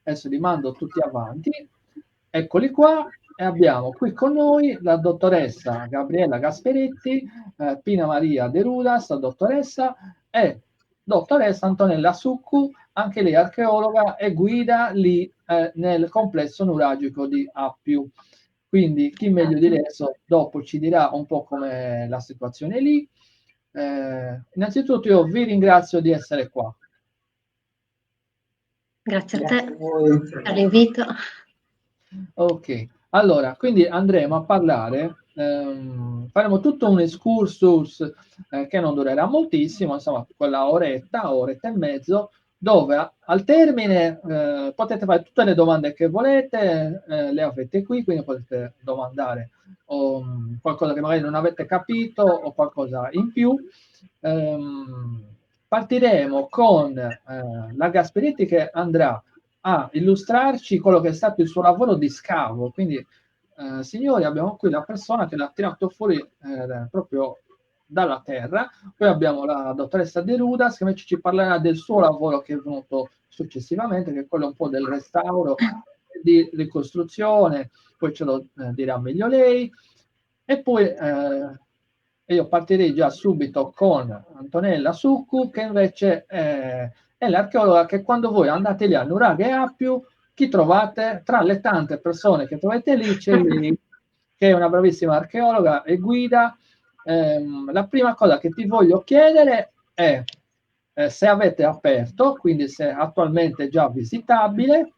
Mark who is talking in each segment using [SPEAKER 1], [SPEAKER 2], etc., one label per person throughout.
[SPEAKER 1] adesso li mando tutti avanti, eccoli qua, e abbiamo qui con noi la dottoressa Gabriella Gasperetti, Pina Maria De Rudas, la dottoressa, e dottoressa Antonella Succu, anche lei archeologa e guida lì nel complesso nuragico di Appiu. Quindi chi meglio di lei dopo ci dirà un po' com'è la situazione lì. Innanzitutto io vi ringrazio di essere qua.
[SPEAKER 2] Grazie a te per l'invito.
[SPEAKER 1] Ok, allora, quindi andremo a parlare, faremo tutto un excursus che non durerà moltissimo, insomma, quella oretta e mezzo, dove al termine potete fare tutte le domande che volete, le avete qui, quindi potete domandare qualcosa che magari non avete capito o qualcosa in più. Partiremo con la Gasperetti che andrà a illustrarci quello che è stato il suo lavoro di scavo. Quindi, signori, abbiamo qui la persona che l'ha tirato fuori proprio dalla terra. Poi abbiamo la dottoressa De Rudas che invece ci parlerà del suo lavoro che è venuto successivamente, che è quello un po' del restauro, di ricostruzione, poi ce lo dirà meglio lei. E poi io partirei già subito con Antonella Succu, che invece è l'archeologa che quando voi andate lì a Nuraghe e Appiu, chi trovate? Tra le tante persone che trovate lì c'è lei, che è una bravissima archeologa e guida. La prima cosa che ti voglio chiedere è se avete aperto, quindi se attualmente è già visitabile,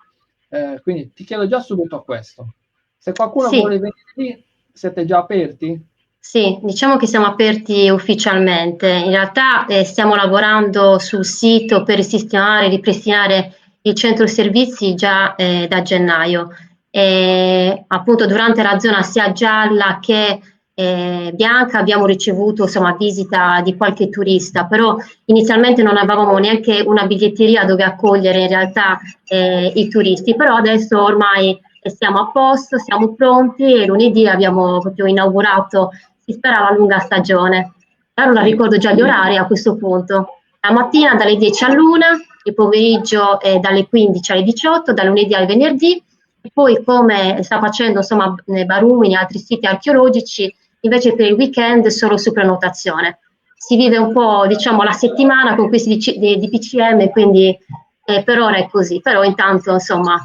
[SPEAKER 1] quindi ti chiedo già subito questo. Se qualcuno
[SPEAKER 2] Sì.
[SPEAKER 1] vuole venire lì, siete già aperti?
[SPEAKER 2] Sì, diciamo che siamo aperti ufficialmente. In realtà stiamo lavorando sul sito per risistemare e ripristinare il centro servizi già da gennaio. E, appunto durante la zona sia gialla che bianca abbiamo ricevuto insomma visita di qualche turista, però inizialmente non avevamo neanche una biglietteria dove accogliere in realtà i turisti, però adesso ormai siamo a posto, siamo pronti e lunedì abbiamo proprio inaugurato, si spera, la lunga stagione. Allora
[SPEAKER 1] Sì.
[SPEAKER 2] ricordo già gli orari a questo punto. La mattina dalle 10 all'1, il pomeriggio dalle 15 alle 18, da lunedì al venerdì, e poi come sta facendo insomma Barumini e altri siti archeologici, invece per il weekend solo su prenotazione. Si vive un po' diciamo la settimana con questi di PCM, quindi per ora è così, però intanto insomma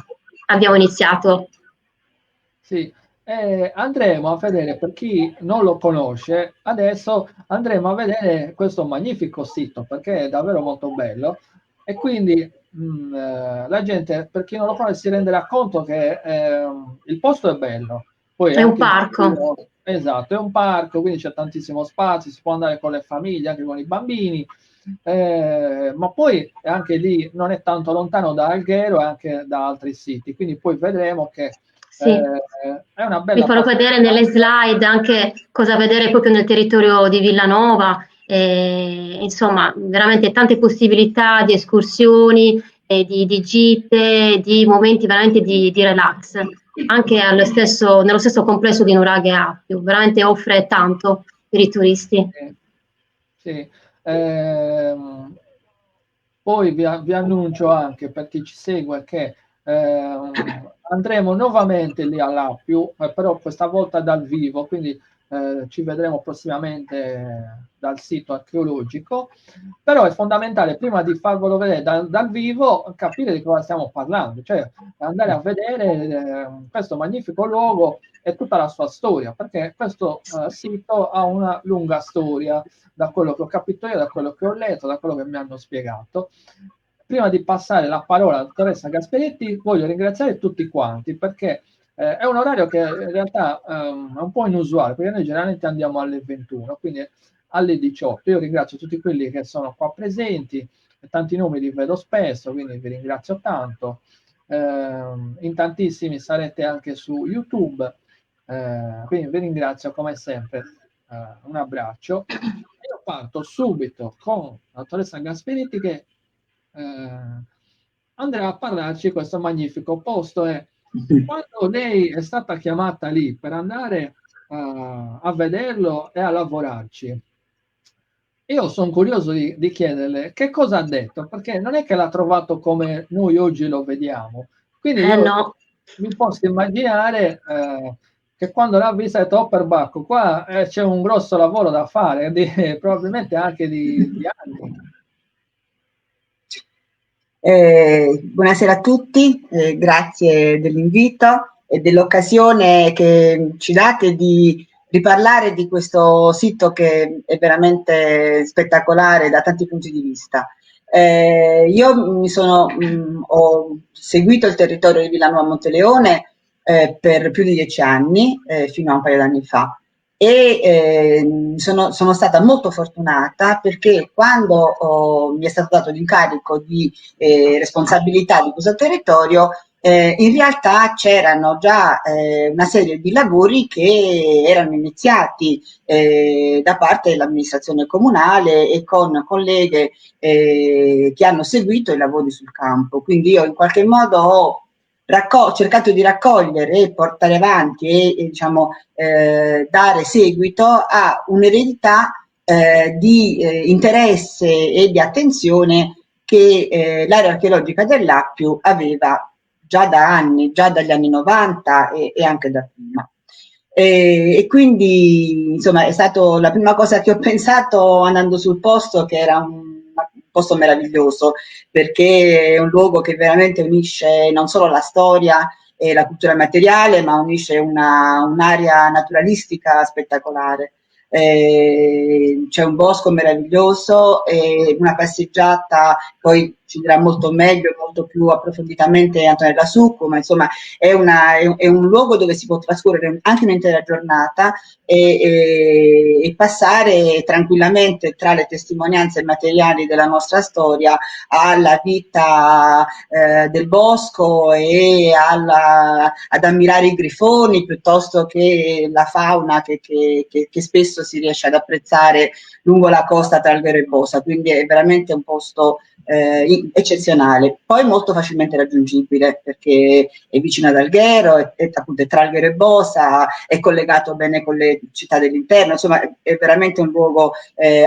[SPEAKER 2] abbiamo iniziato.
[SPEAKER 1] Sì, andremo a vedere, per chi non lo conosce, adesso andremo a vedere questo magnifico sito perché è davvero molto bello e quindi la gente, per chi non lo conosce, si renderà conto che il posto è bello, poi
[SPEAKER 2] È un
[SPEAKER 1] anche
[SPEAKER 2] parco.
[SPEAKER 1] esatto, è un parco, quindi c'è tantissimo spazio, si può andare con le famiglie, anche con i bambini, ma poi anche lì non è tanto lontano da Alghero e anche da altri siti, quindi poi vedremo che
[SPEAKER 2] Sì.
[SPEAKER 1] è una
[SPEAKER 2] Vi
[SPEAKER 1] bella
[SPEAKER 2] farò vedere nelle slide anche cosa vedere proprio nel territorio di Villanova, insomma veramente tante possibilità di escursioni, di gite, di momenti veramente di relax, anche nello stesso complesso di Nuraghe e Appio, veramente offre tanto per i turisti.
[SPEAKER 1] sì. Ehm, Poi vi annuncio anche per chi ci segue che andremo nuovamente lì all'Appiu, però questa volta dal vivo, quindi ci vedremo prossimamente dal sito archeologico. Però è fondamentale, prima di farvelo vedere dal vivo, capire di cosa stiamo parlando, cioè andare a vedere questo magnifico luogo e tutta la sua storia, perché questo sito ha una lunga storia, da quello che ho capito io, da quello che ho letto, da quello che mi hanno spiegato. Prima di passare la parola alla dottoressa Gasperetti, voglio ringraziare tutti quanti perché è un orario che in realtà è un po' inusuale, perché noi generalmente andiamo alle 21, quindi alle 18. Io ringrazio tutti quelli che sono qua presenti, tanti nomi li vedo spesso, quindi vi ringrazio tanto. In tantissimi sarete anche su YouTube, quindi vi ringrazio come sempre. Un abbraccio. Io parto subito con la dottoressa Gasperetti che andrà a parlarci di questo magnifico posto. E quando lei è stata chiamata lì per andare a vederlo e a lavorarci, io sono curioso di chiederle che cosa ha detto, perché non è che l'ha trovato come noi oggi lo vediamo, Quindi io
[SPEAKER 2] No.
[SPEAKER 1] mi posso immaginare che quando l'ha visita Topperbach, qua c'è un grosso lavoro da fare, probabilmente anche di anni.
[SPEAKER 3] Buonasera a tutti, grazie dell'invito e dell'occasione che ci date di riparlare di questo sito che è veramente spettacolare da tanti punti di vista. Io ho seguito il territorio di Villanova Monteleone per più di 10 anni, fino a un paio d'anni fa, e sono stata molto fortunata perché quando mi è stato dato l'incarico di responsabilità di questo territorio, in realtà c'erano già una serie di lavori che erano iniziati da parte dell'amministrazione comunale e con colleghe che hanno seguito i lavori sul campo. Quindi io in qualche modo ho cercato di raccogliere e portare avanti e diciamo, dare seguito a un'eredità di interesse e di attenzione che l'area archeologica dell'Appio aveva già da anni, già dagli anni 90 e anche da prima. E quindi insomma è stato la prima cosa che ho pensato andando sul posto, che era un posto meraviglioso, perché è un luogo che veramente unisce non solo la storia e la cultura materiale, ma unisce un'area naturalistica spettacolare. C'è un bosco meraviglioso e una passeggiata, poi ci dirà molto meglio, molto più approfonditamente Antonella Succo, ma insomma è un luogo dove si può trascorrere anche un'intera giornata e passare tranquillamente tra le testimonianze materiali della nostra storia alla vita del bosco e ad ammirare i grifoni piuttosto che la fauna che spesso si riesce ad apprezzare lungo la costa tra Alghero e Bosa, quindi è veramente un posto eccezionale, poi molto facilmente raggiungibile perché è vicino ad Alghero, appunto è tra Alghero e Bosa, è collegato bene con le città dell'interno, insomma è veramente un luogo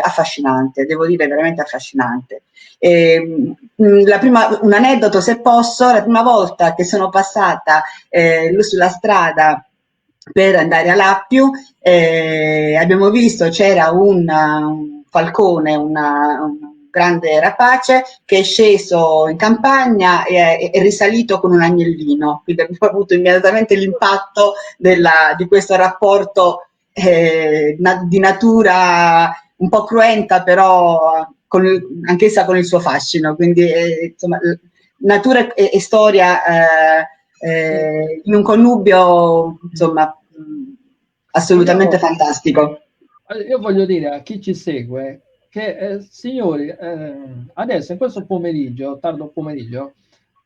[SPEAKER 3] affascinante, devo dire veramente affascinante. Un aneddoto se posso, la prima volta che sono passata sulla strada per andare a Lappiu, abbiamo visto c'era un falcone, un grande rapace che è sceso in campagna e è risalito con un agnellino, quindi abbiamo avuto immediatamente l'impatto di questo rapporto di natura un po' cruenta, però anch'essa con il suo fascino, quindi insomma natura e storia in un connubio insomma assolutamente fantastico.
[SPEAKER 1] Io voglio dire a chi ci segue che signori, adesso in questo pomeriggio, tardo pomeriggio,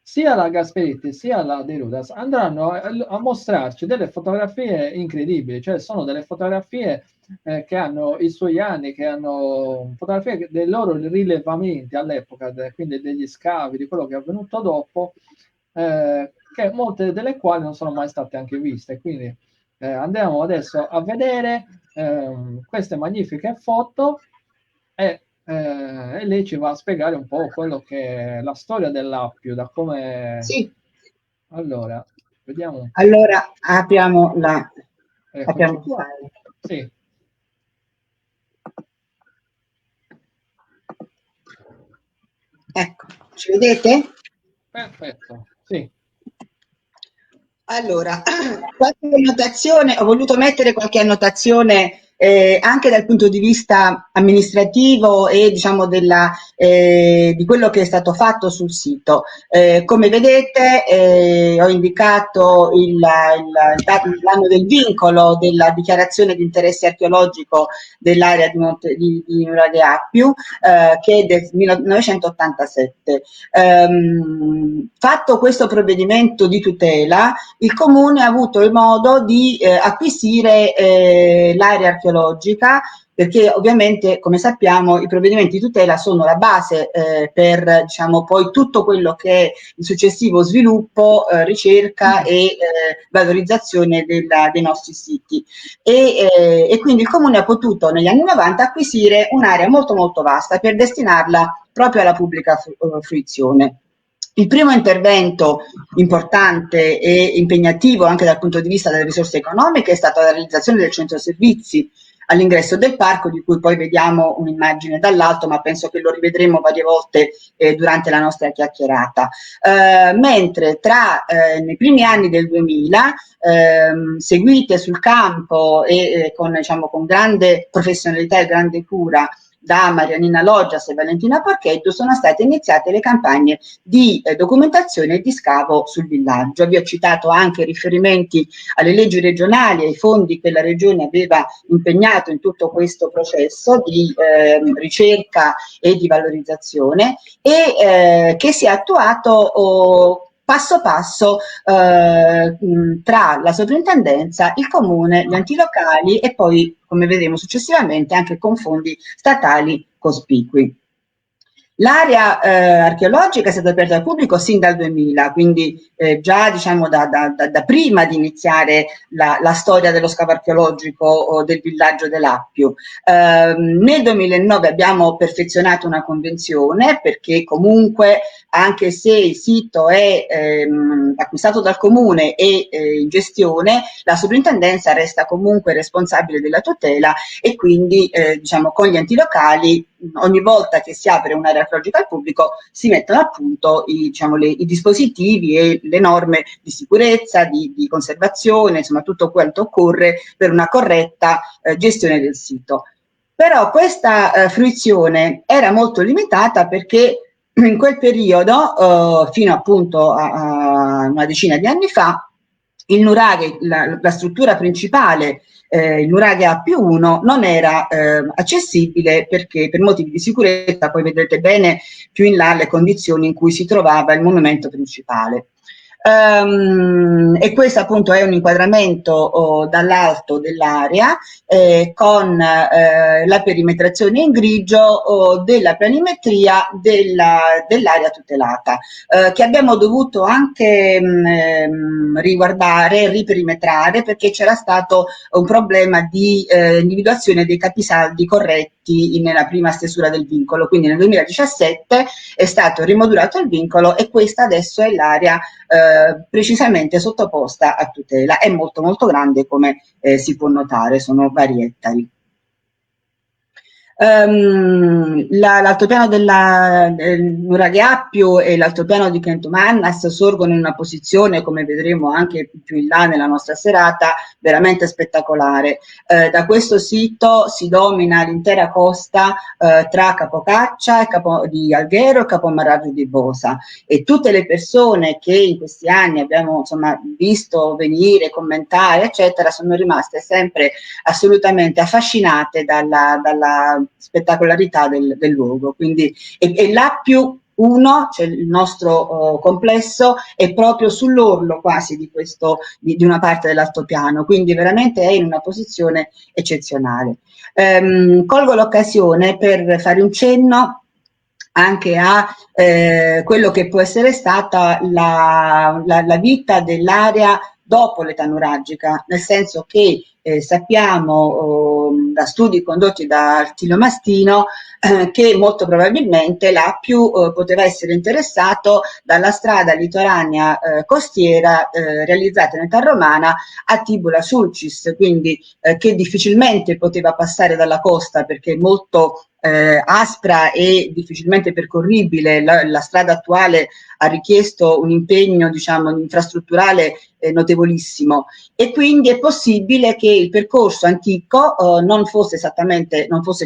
[SPEAKER 1] sia la Gasperetti sia la De Rudas andranno a mostrarci delle fotografie incredibili, cioè sono delle fotografie che hanno i suoi anni, che hanno fotografie dei loro rilevamenti all'epoca, quindi degli scavi, di quello che è avvenuto dopo, che molte delle quali non sono mai state anche viste. Quindi andiamo adesso a vedere queste magnifiche foto e lei ci va a spiegare un po' quello che è la storia dell'Appio, da come...
[SPEAKER 3] Sì.
[SPEAKER 1] Allora, vediamo un po'.
[SPEAKER 3] Allora, apriamo il
[SPEAKER 1] qua. Sì.
[SPEAKER 3] Ecco, ci vedete?
[SPEAKER 1] Perfetto, sì.
[SPEAKER 3] Allora, qualche annotazione, ho voluto mettere qualche annotazione anche dal punto di vista amministrativo e diciamo di quello che è stato fatto sul sito. Come vedete ho indicato l'anno del vincolo della dichiarazione di interesse archeologico dell'area di Nuraghe Appiu, che è del 1987. Fatto questo provvedimento di tutela, il Comune ha avuto il modo di acquisire l'area archeologica, perché ovviamente, come sappiamo, i provvedimenti di tutela sono la base per diciamo, poi tutto quello che è il successivo sviluppo, ricerca e valorizzazione dei nostri siti. E quindi il Comune ha potuto negli anni 90 acquisire un'area molto molto vasta per destinarla proprio alla pubblica fruizione. Il primo intervento importante e impegnativo anche dal punto di vista delle risorse economiche è stata la realizzazione del centro servizi all'ingresso del parco, di cui poi vediamo un'immagine dall'alto, ma penso che lo rivedremo varie volte durante la nostra chiacchierata. Mentre nei primi anni del 2000, seguite sul campo e con grande professionalità e grande cura da Marianina Loggias e Valentina Porchetto, sono state iniziate le campagne di documentazione e di scavo sul villaggio. Vi ho citato anche riferimenti alle leggi regionali, ai fondi che la Regione aveva impegnato in tutto questo processo di ricerca e di valorizzazione e che si è attuato passo passo tra la sovrintendenza, il comune, gli enti locali e poi, come vedremo successivamente, anche con fondi statali cospicui. L'area archeologica è stata aperta al pubblico sin dal 2000, quindi già diciamo da prima di iniziare la storia dello scavo archeologico del villaggio dell'Appio. Nel 2009 abbiamo perfezionato una convenzione perché comunque, anche se il sito è acquistato dal comune e in gestione, la sovrintendenza resta comunque responsabile della tutela e quindi diciamo con gli enti locali ogni volta che si apre un'area archeologica al pubblico si mettono a punto i dispositivi e le norme di sicurezza, di conservazione, insomma tutto quanto occorre per una corretta gestione del sito. Però questa fruizione era molto limitata perché in quel periodo, fino appunto a una decina di anni fa, il nuraghe, la struttura principale, il nuraghe A+1 non era accessibile perché per motivi di sicurezza, poi vedrete bene più in là le condizioni in cui si trovava il monumento principale. E questo appunto è un inquadramento dall'alto dell'area con la perimetrazione in grigio della planimetria dell'area tutelata, che abbiamo dovuto anche riguardare, riperimetrare, perché c'era stato un problema di individuazione dei capisaldi corretti nella prima stesura del vincolo. Quindi nel 2017 è stato rimodulato il vincolo e questa adesso è l'area precisamente sottoposta a tutela. È molto molto grande, come si può notare, sono vari ettari. L'altopiano del nuraghe Appio e l'altopiano di Kento Mannas sorgono in una posizione, come vedremo anche più in là nella nostra serata, veramente spettacolare. Da questo sito si domina l'intera costa tra Capocaccia e di Alghero e Capomarraggio di Bosa, e tutte le persone che in questi anni abbiamo insomma visto venire, commentare eccetera, sono rimaste sempre assolutamente affascinate dalla spettacolarità del luogo. Quindi e l'A+1, cioè il nostro complesso, è proprio sull'orlo quasi di una parte dell'altopiano, quindi veramente è in una posizione eccezionale. Colgo l'occasione per fare un cenno anche a quello che può essere stata la vita dell'area dopo l'età nuragica, nel senso che sappiamo da studi condotti da Artilio Mastino che molto probabilmente l'Appio poteva essere interessato dalla strada litoranea costiera realizzata in età romana a Tibula Sulcis, quindi che difficilmente poteva passare dalla costa perché è molto aspra e difficilmente percorribile. La strada attuale ha richiesto un impegno, diciamo, infrastrutturale notevolissimo, e quindi è possibile che il percorso antico non fosse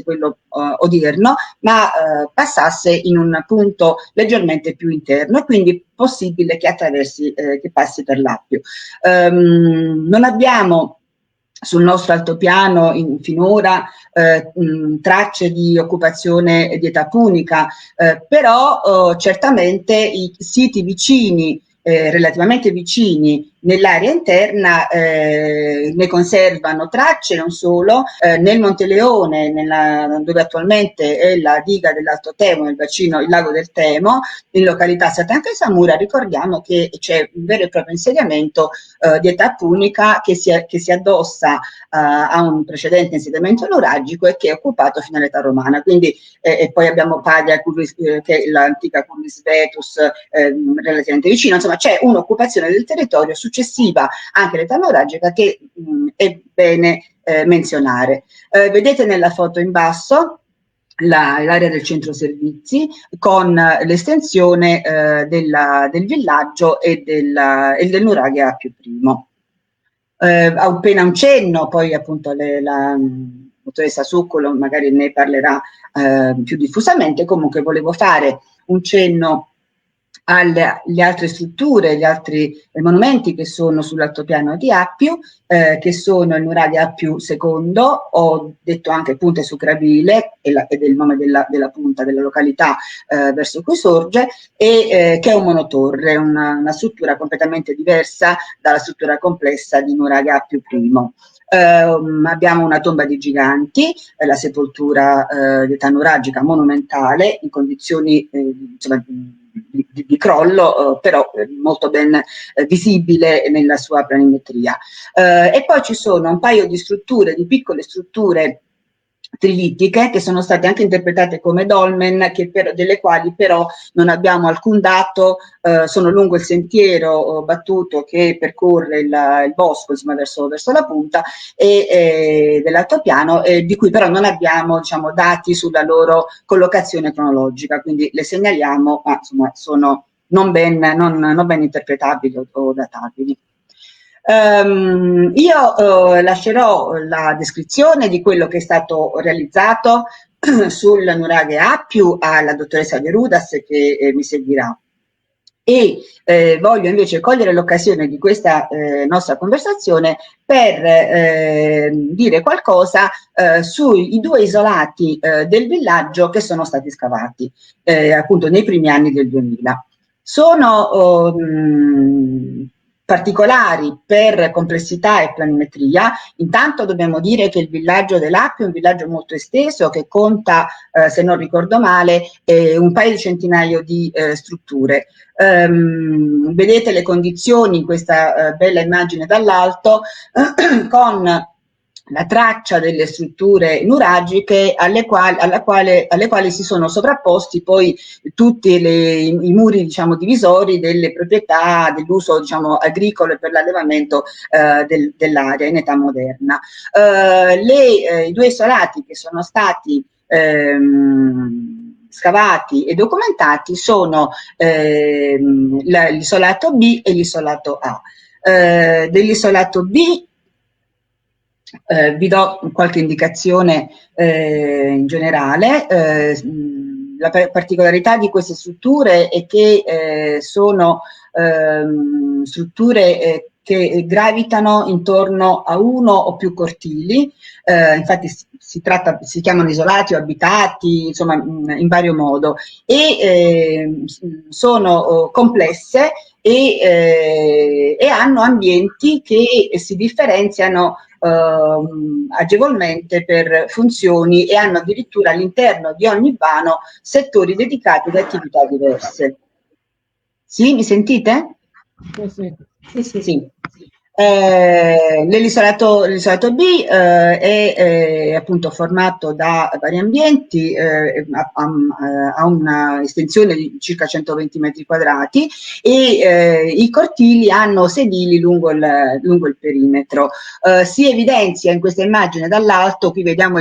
[SPEAKER 3] quello odierno, ma passasse in un punto leggermente più interno, e quindi è possibile che che passi per l'Appio. Non abbiamo sul nostro altopiano finora tracce di occupazione di età punica, però certamente i siti vicini, relativamente vicini, nell'area interna ne conservano tracce, non solo, nel Monte Leone, dove attualmente è la diga dell'Alto Temo, il bacino, il lago del Temo, in località Satanca Samura, ricordiamo che c'è un vero e proprio insediamento di età punica che si addossa a un precedente insediamento nuragico e che è occupato fino all'età romana. Quindi, e poi abbiamo Padia, che è l'antica Curvis Vetus, relativamente vicino. Insomma, c'è un'occupazione del territorio successiva anche all'età nuragica che è bene menzionare. Vedete nella foto in basso l'area del centro servizi con l'estensione del villaggio e del nuraghe più primo. Appena un cenno, poi appunto la dottoressa Succolo magari ne parlerà più diffusamente. Comunque volevo fare un cenno alle altre strutture, gli altri monumenti che sono sull'altopiano di Appio, che sono il nuraghe Appio II, ho detto anche Punte su Gravile, ed è il nome della punta della località verso cui sorge, e che è un monotorre, una struttura completamente diversa dalla struttura complessa di nuraghe Appio I. Abbiamo una tomba di giganti, la sepoltura di età nuragica monumentale, in condizioni insomma, di crollo, però molto ben visibile nella sua planimetria. E poi ci sono un paio di strutture, di piccole strutture trilitiche che sono state anche interpretate come dolmen, delle quali però non abbiamo alcun dato, sono lungo il sentiero battuto che percorre il bosco, insomma, verso la punta dell'altopiano, di cui però non abbiamo, diciamo, dati sulla loro collocazione cronologica, quindi le segnaliamo, ma insomma sono non ben interpretabili o databili. Io lascerò la descrizione di quello che è stato realizzato sul nuraghe Appio alla dottoressa De Rudas che mi seguirà. E voglio invece cogliere l'occasione di questa nostra conversazione per dire qualcosa sui due isolati del villaggio che sono stati scavati appunto nei primi anni del 2000. Sono particolari per complessità e planimetria. Intanto dobbiamo dire che il villaggio dell'Appio è un villaggio molto esteso che conta, se non ricordo male, un paio di centinaio di strutture. Vedete le condizioni in questa bella immagine dall'alto con la traccia delle strutture nuragiche alle quali si sono sovrapposti poi tutti i muri, diciamo, divisori delle proprietà dell'uso, diciamo, agricolo e per l'allevamento dell'area in età moderna. I due isolati che sono stati scavati e documentati sono l'isolato B e l'isolato A. Dell'isolato B vi do qualche indicazione in generale. La particolarità di queste strutture è che sono strutture che gravitano intorno a uno o più cortili, infatti si chiamano isolati o abitati, insomma, in vario modo, e sono complesse e hanno ambienti che si differenziano agevolmente per funzioni e hanno addirittura all'interno di ogni vano settori dedicati ad attività diverse. Sì, mi sentite? Sì. L'isolato B è appunto formato da vari ambienti, ha una estensione di circa 120 metri quadrati e i cortili hanno sedili lungo il perimetro. Si evidenzia in questa immagine dall'alto, qui vediamo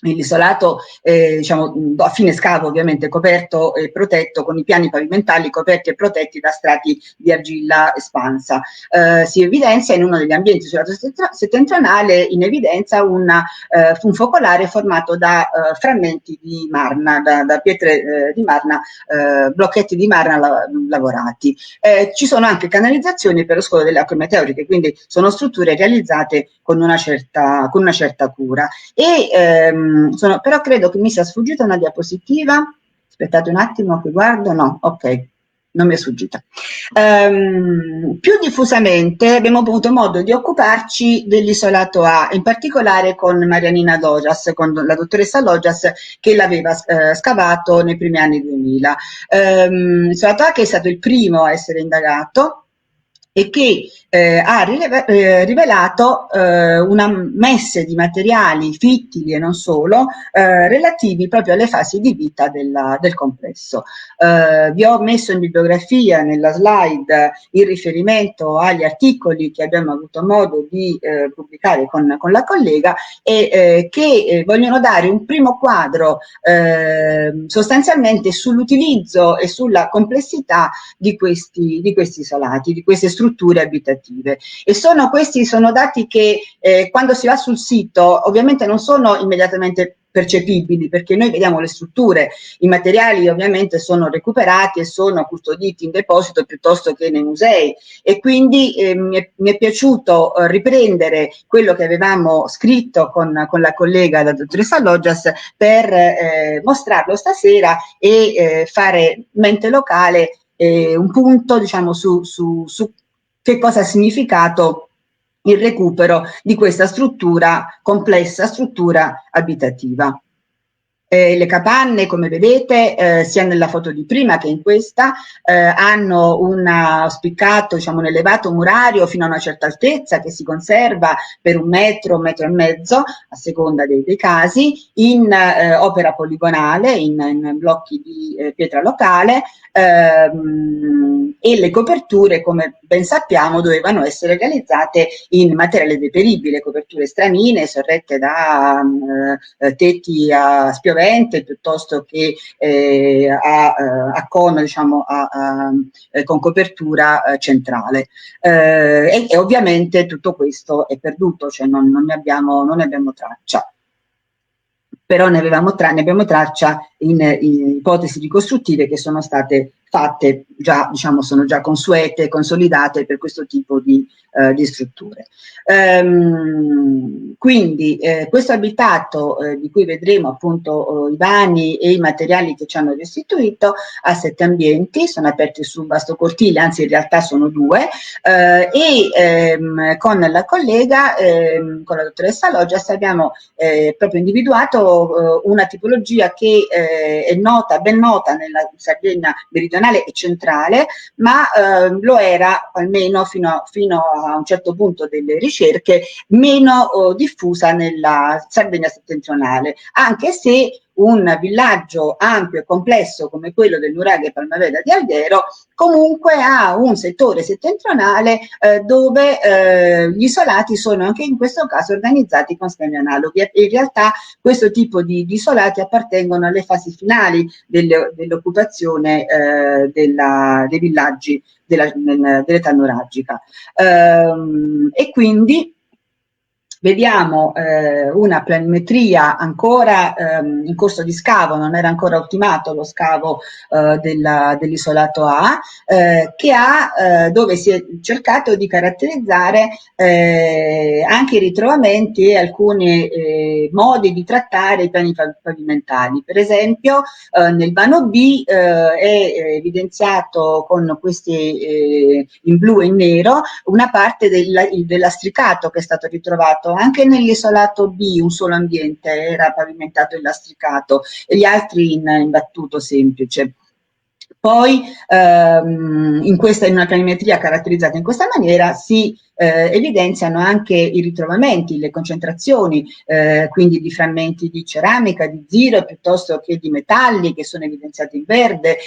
[SPEAKER 3] l'isolato, diciamo, a fine scavo ovviamente, coperto e protetto con i piani pavimentali coperti e protetti da strati di argilla espansa. Si evidenzia in uno degli ambienti sul lato settentrionale in evidenza un focolare formato da frammenti di marna, da pietre di marna, blocchetti di marna lavorati. Ci sono anche canalizzazioni per lo scolo delle acque meteoriche, quindi sono strutture realizzate con una certa cura. Però credo che mi sia sfuggita una diapositiva. Aspettate un attimo che guardo. No, ok, non mi è sfuggita. Più diffusamente abbiamo avuto modo di occuparci dell'isolato A, in particolare con Marianina Logias, con la dottoressa Logias che l'aveva scavato nei primi anni 2000. L'isolato A che è stato il primo a essere indagato e che ha rivelato una messe di materiali fittili e non solo relativi proprio alle fasi di vita del complesso. Vi ho messo in bibliografia nella slide il riferimento agli articoli che abbiamo avuto modo di pubblicare con la collega e che vogliono dare un primo quadro sostanzialmente sull'utilizzo e sulla complessità di questi isolati, di queste strutture abitative. E questi sono dati che quando si va sul sito ovviamente non sono immediatamente percepibili, perché noi vediamo le strutture, i materiali ovviamente sono recuperati e sono custoditi in deposito piuttosto che nei musei, e quindi mi è piaciuto riprendere quello che avevamo scritto con la collega, la dottoressa Logias, per mostrarlo stasera e fare mente locale un punto, diciamo, su che cosa ha significato il recupero di questa complessa struttura abitativa. Le capanne, come vedete, sia nella foto di prima che in questa, hanno un spiccato, diciamo, un elevato murario fino a una certa altezza che si conserva per 1 metro, 1 metro e mezzo, a seconda dei casi, in opera poligonale, in blocchi di pietra locale, e le coperture, come ben sappiamo, dovevano essere realizzate in materiale deperibile, coperture stramine sorrette da tetti a spiovente piuttosto che a cono, diciamo, con copertura centrale. E ovviamente tutto questo è perduto, cioè non ne abbiamo traccia. Però ne abbiamo traccia in ipotesi ricostruttive che sono state fatte già, diciamo, sono già consuete, consolidate per questo tipo di strutture. Quindi questo abitato di cui vedremo appunto i vani e i materiali che ci hanno restituito ha 7 ambienti, sono aperti su un vasto cortile, anzi in realtà sono 2, e con la collega, con la dottoressa Logias, abbiamo proprio individuato una tipologia che è ben nota nella Sardegna meridionale e centrale, ma lo era almeno fino a un certo punto delle ricerche, meno diffusa nella Sardegna settentrionale, anche se un villaggio ampio e complesso come quello del Nuraghe Palmaveda di Alghero comunque ha un settore settentrionale dove gli isolati sono anche in questo caso organizzati con schemi analoghi. In realtà questo tipo di isolati appartengono alle fasi finali dell'occupazione dei villaggi dell'età nuragica. E quindi vediamo una planimetria ancora in corso di scavo, non era ancora ultimato lo scavo dell'isolato A, dove si è cercato di caratterizzare anche i ritrovamenti e alcuni modi di trattare i piani pavimentali. Per esempio nel vano B è evidenziato con questi in blu e in nero una parte del lastricato che è stato ritrovato. Anche nell'isolato B un solo ambiente era pavimentato in lastricato e gli altri in battuto semplice. Poi in una planimetria caratterizzata in questa maniera si evidenziano anche i ritrovamenti, le concentrazioni, quindi di frammenti di ceramica, di ziro, piuttosto che di metalli che sono evidenziati in verde,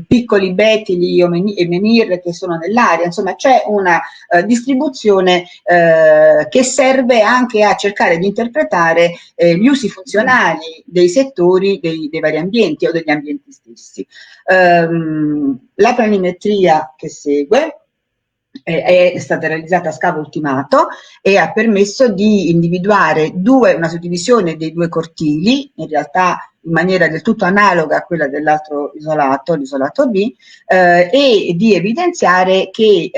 [SPEAKER 3] piccoli betili e menhir che sono nell'aria. Insomma, c'è una distribuzione che serve anche a cercare di interpretare gli usi funzionali dei settori dei vari ambienti o degli ambienti stessi. La planimetria che segue è stata realizzata a scavo ultimato e ha permesso di individuare una suddivisione dei 2 cortili, in realtà in maniera del tutto analoga a quella dell'altro isolato, l'isolato B, e di evidenziare che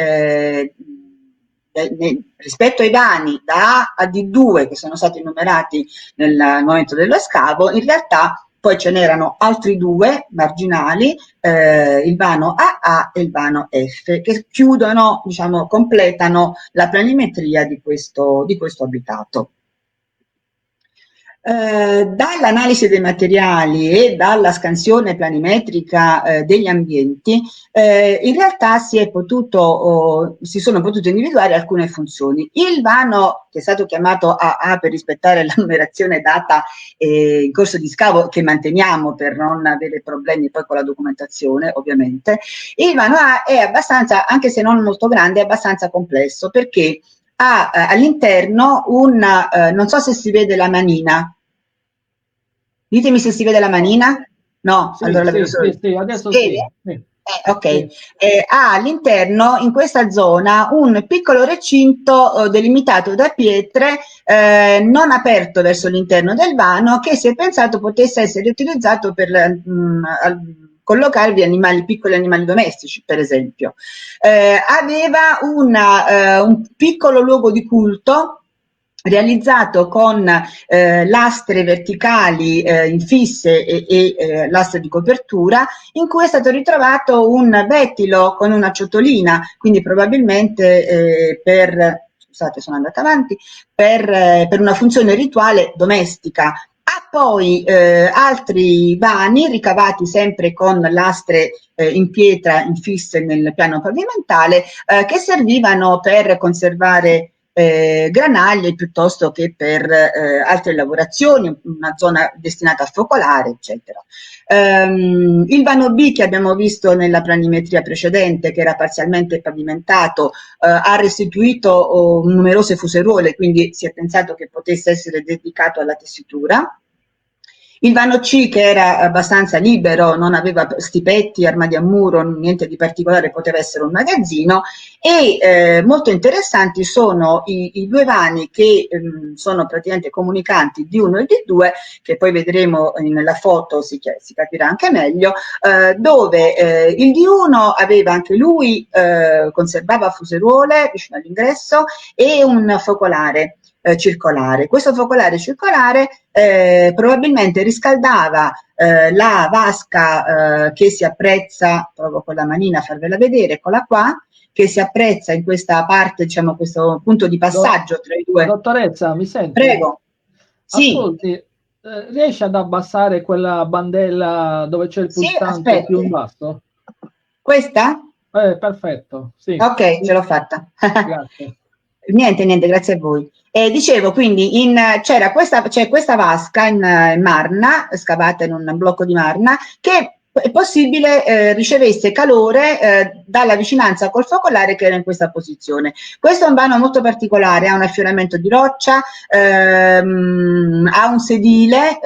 [SPEAKER 3] rispetto ai vani da A a D2 che sono stati numerati nel momento dello scavo, in realtà poi ce n'erano altri due marginali, il vano AA e il vano F, che chiudono, diciamo, completano la planimetria di questo abitato. Dall'analisi dei materiali e dalla scansione planimetrica degli ambienti, in realtà si sono potute individuare alcune funzioni. Il vano, che è stato chiamato AA per rispettare la numerazione data in corso di scavo, che manteniamo per non avere problemi poi con la documentazione, ovviamente, il vano A è abbastanza, anche se non molto grande, è abbastanza complesso, perché ha all'interno non so se si vede la manina. Ditemi se si vede la manina. No,
[SPEAKER 1] sì,
[SPEAKER 3] allora la vedo solo.
[SPEAKER 1] sì, adesso sì.
[SPEAKER 3] Ok,
[SPEAKER 1] sì.
[SPEAKER 3] ha all'interno, in questa zona, un piccolo recinto delimitato da pietre, non aperto verso l'interno del vano, che si è pensato potesse essere utilizzato per collocarvi piccoli animali domestici, per esempio. Aveva un piccolo luogo di culto realizzato con lastre verticali infisse e lastre di copertura, in cui è stato ritrovato un bettilo con una ciotolina, quindi probabilmente scusate, sono andata avanti, per una funzione rituale domestica. Ha poi altri vani ricavati sempre con lastre in pietra infisse nel piano pavimentale, che servivano per conservare granaglie piuttosto che per altre lavorazioni, una zona destinata a focolare, eccetera. Il vano B, che abbiamo visto nella planimetria precedente, che era parzialmente pavimentato, ha restituito numerose fuseruole, quindi si è pensato che potesse essere dedicato alla tessitura. Il vano C, che era abbastanza libero, non aveva stipetti, armadi a muro, niente di particolare, poteva essere un magazzino, e molto interessanti sono i due vani che sono praticamente comunicanti D1 e D2, che poi vedremo nella foto, si capirà anche meglio, dove il D1 aveva anche lui, conservava fuseruole vicino all'ingresso e un focolare circolare. Questo focolare circolare probabilmente riscaldava la vasca che si apprezza, provo con la manina a farvela vedere, eccola qua, che si apprezza in questa parte, diciamo, questo punto di passaggio tra i due.
[SPEAKER 1] Dottoressa, mi senti?
[SPEAKER 3] Prego. Sì.
[SPEAKER 1] Ascolti, riesci ad abbassare quella bandella dove c'è il pulsante più in basso?
[SPEAKER 3] Questa?
[SPEAKER 1] Perfetto, sì.
[SPEAKER 3] Ok, ce l'ho fatta.
[SPEAKER 1] Grazie.
[SPEAKER 3] Niente, grazie a voi. Dicevo, quindi c'è questa vasca in marna, scavata in un blocco di marna, che è possibile ricevesse calore dalla vicinanza col focolare che era in questa posizione. Questo è un vano molto particolare, ha un affioramento di roccia, ha un sedile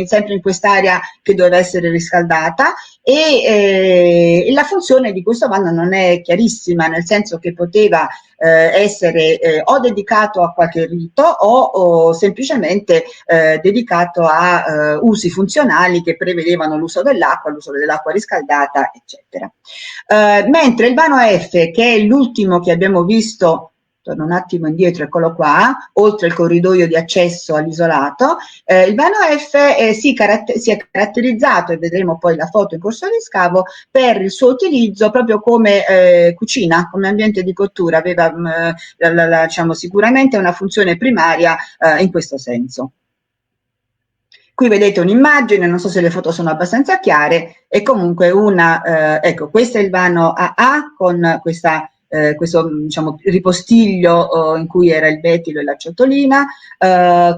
[SPEAKER 3] sempre in quest'area che doveva essere riscaldata, e la funzione di questo vano non è chiarissima, nel senso che poteva essere o dedicato a qualche rito o semplicemente dedicato a usi funzionali che prevedevano l'uso dell'acqua riscaldata, eccetera. Mentre il vano F, che è l'ultimo che abbiamo visto, torno un attimo indietro, eccolo qua, oltre il corridoio di accesso all'isolato, il vano F si è caratterizzato, e vedremo poi la foto in corso di scavo, per il suo utilizzo proprio come cucina, come ambiente di cottura, aveva diciamo, sicuramente una funzione primaria in questo senso. Qui vedete un'immagine, non so se le foto sono abbastanza chiare, e comunque ecco, questo è il vano AA con questo diciamo, ripostiglio in cui era il bettilo e la ciotolina,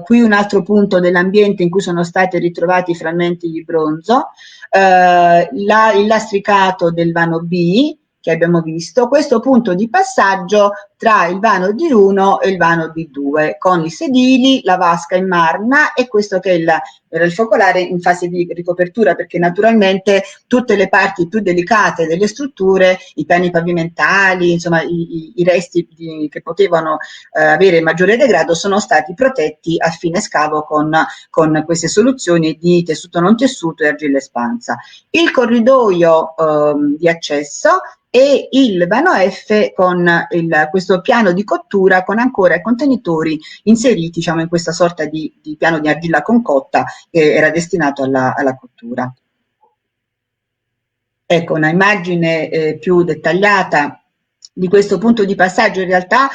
[SPEAKER 3] qui un altro punto dell'ambiente in cui sono stati ritrovati frammenti di bronzo, il lastricato del vano B che abbiamo visto, questo punto di passaggio tra il vano D1 e il vano D2, con i sedili, la vasca in marna e questo che era il focolare in fase di ricopertura, perché naturalmente tutte le parti più delicate delle strutture, i piani pavimentali, insomma i resti che potevano avere maggiore degrado sono stati protetti a fine scavo con queste soluzioni di tessuto non tessuto e argilla espansa. Il corridoio di accesso e il vano F con questo questo piano di cottura con ancora i contenitori inseriti, diciamo, in questa sorta di piano di argilla concotta che era destinato alla cottura. Ecco, una immagine più dettagliata di questo punto di passaggio. In realtà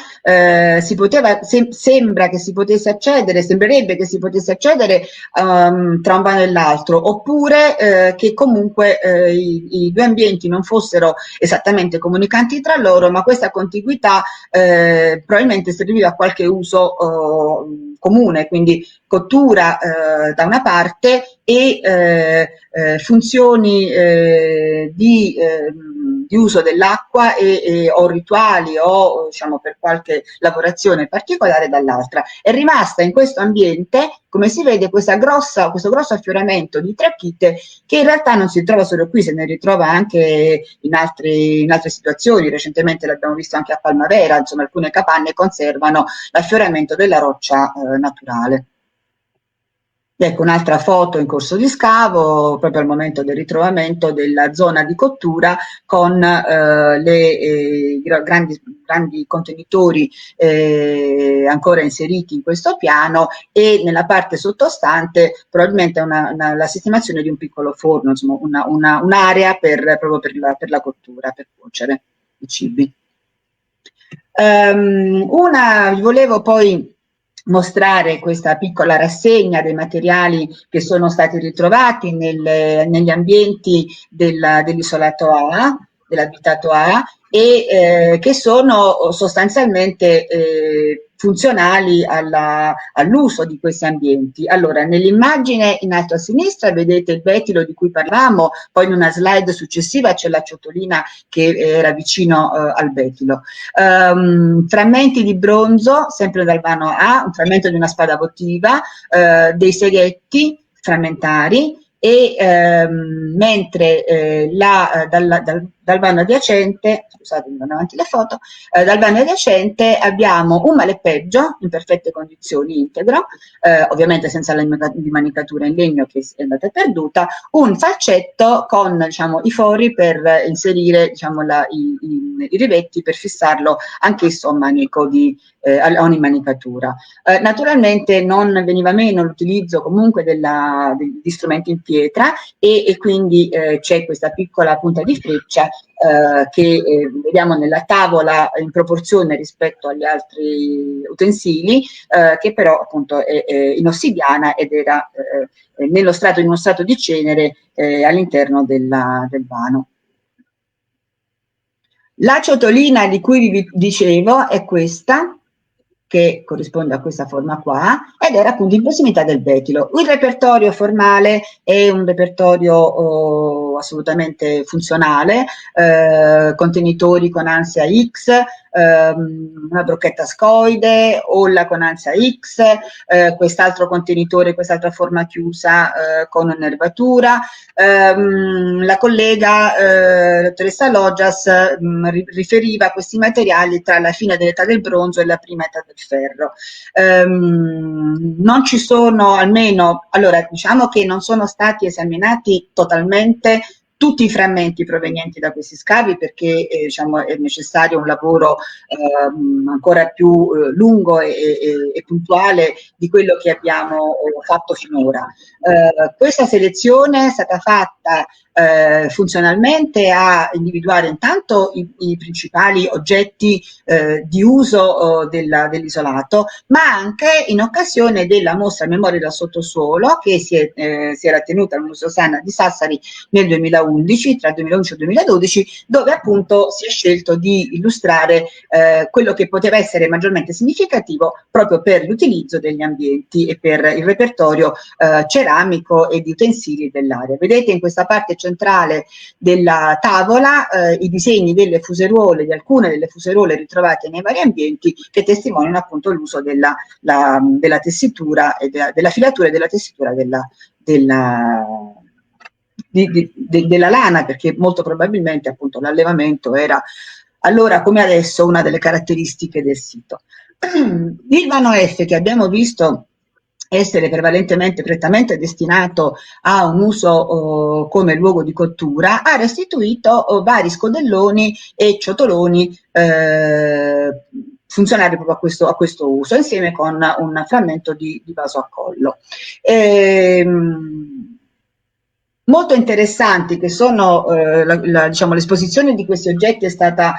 [SPEAKER 3] sembra che si potesse accedere, sembrerebbe che si potesse accedere tra un vano e l'altro, oppure che comunque i due ambienti non fossero esattamente comunicanti tra loro, ma questa contiguità probabilmente serviva a qualche uso comune, quindi cottura da una parte e funzioni di uso dell'acqua o rituali o diciamo per qualche lavorazione particolare dall'altra. È rimasta in questo ambiente, come si vede, questo grosso affioramento di trachite che in realtà non si trova solo qui, se ne ritrova anche in altre situazioni. Recentemente l'abbiamo visto anche a Palmavera, insomma alcune capanne conservano l'affioramento della roccia naturale. Ecco un'altra foto in corso di scavo, proprio al momento del ritrovamento della zona di cottura con grandi contenitori ancora inseriti in questo piano e nella parte sottostante probabilmente la sistemazione di un piccolo forno, insomma un'area proprio per la cottura, per cuocere i cibi. Volevo poi mostrare questa piccola rassegna dei materiali che sono stati ritrovati negli ambienti dell'isolato A, dell'abitato A, e che sono sostanzialmente funzionali all'uso di questi ambienti. Allora, nell'immagine in alto a sinistra vedete il vetilo di cui parlavamo, poi in una slide successiva c'è la ciotolina che era vicino al vetilo. Frammenti di bronzo, sempre dal vano A, un frammento di una spada votiva, dei seghetti frammentari, e mentre dal vano adiacente, scusate, mi vanno avanti le foto, dal vano adiacente abbiamo un maleppeggio in perfette condizioni, integro, ovviamente senza la dimanicatura in legno che è andata perduta, un falcetto con diciamo, i fori per inserire diciamo, i rivetti per fissarlo anch'esso a un manico a ogni manicatura. Naturalmente non veniva meno l'utilizzo comunque di strumenti in pietra e quindi c'è questa piccola punta di freccia che vediamo nella tavola in proporzione rispetto agli altri utensili, che però appunto è in ossidiana ed era in uno strato di cenere all'interno del vano. La ciotolina di cui vi dicevo è questa, che corrisponde a questa forma qua, ed era appunto in prossimità del vetilo. Il repertorio formale è un repertorio assolutamente funzionale, contenitori con ansia X, una brocchetta scoide, olla con ansia X, quest'altro contenitore, quest'altra forma chiusa con nervatura. La collega dottoressa Logias riferiva questi materiali tra la fine dell'età del bronzo e la prima età del ferro. Non ci sono, almeno, allora diciamo che non sono stati esaminati totalmente tutti i frammenti provenienti da questi scavi perché diciamo, è necessario un lavoro ancora più lungo e puntuale di quello che abbiamo fatto finora. Questa selezione è stata fatta funzionalmente a individuare intanto i principali oggetti di uso dell'isolato, ma anche in occasione della mostra Memorie dal sottosuolo che si era tenuta al Museo Sanna di Sassari nel 2011, tra il 2011 e il 2012, dove appunto si è scelto di illustrare quello che poteva essere maggiormente significativo proprio per l'utilizzo degli ambienti e per il repertorio ceramico e di utensili dell'area. Vedete in questa parte centrale della tavola i disegni delle fuseruole, di alcune delle fuseruole ritrovate nei vari ambienti che testimoniano appunto l'uso della tessitura e della filatura e della tessitura della lana, perché molto probabilmente appunto l'allevamento era allora come adesso una delle caratteristiche del sito. Il vano F che abbiamo visto essere prettamente destinato a un uso come luogo di cottura, ha restituito vari scodelloni e ciotoloni funzionare proprio a questo uso, insieme con un frammento di vaso a collo. Molto interessanti che sono, diciamo, l'esposizione di questi oggetti è stata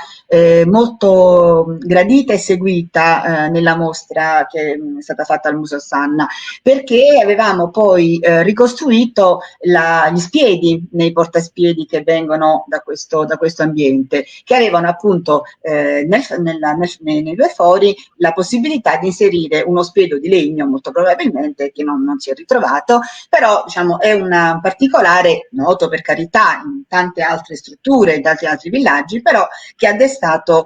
[SPEAKER 3] molto gradita e seguita nella mostra che è stata fatta al Museo Sanna, perché avevamo poi ricostruito gli spiedi nei portaspiedi che vengono da questo ambiente, che avevano appunto nei due fori la possibilità di inserire uno spiedo di legno, molto probabilmente, che non si è ritrovato, però diciamo è un particolare noto per carità in tante altre strutture, in tanti altri villaggi, però che ha destato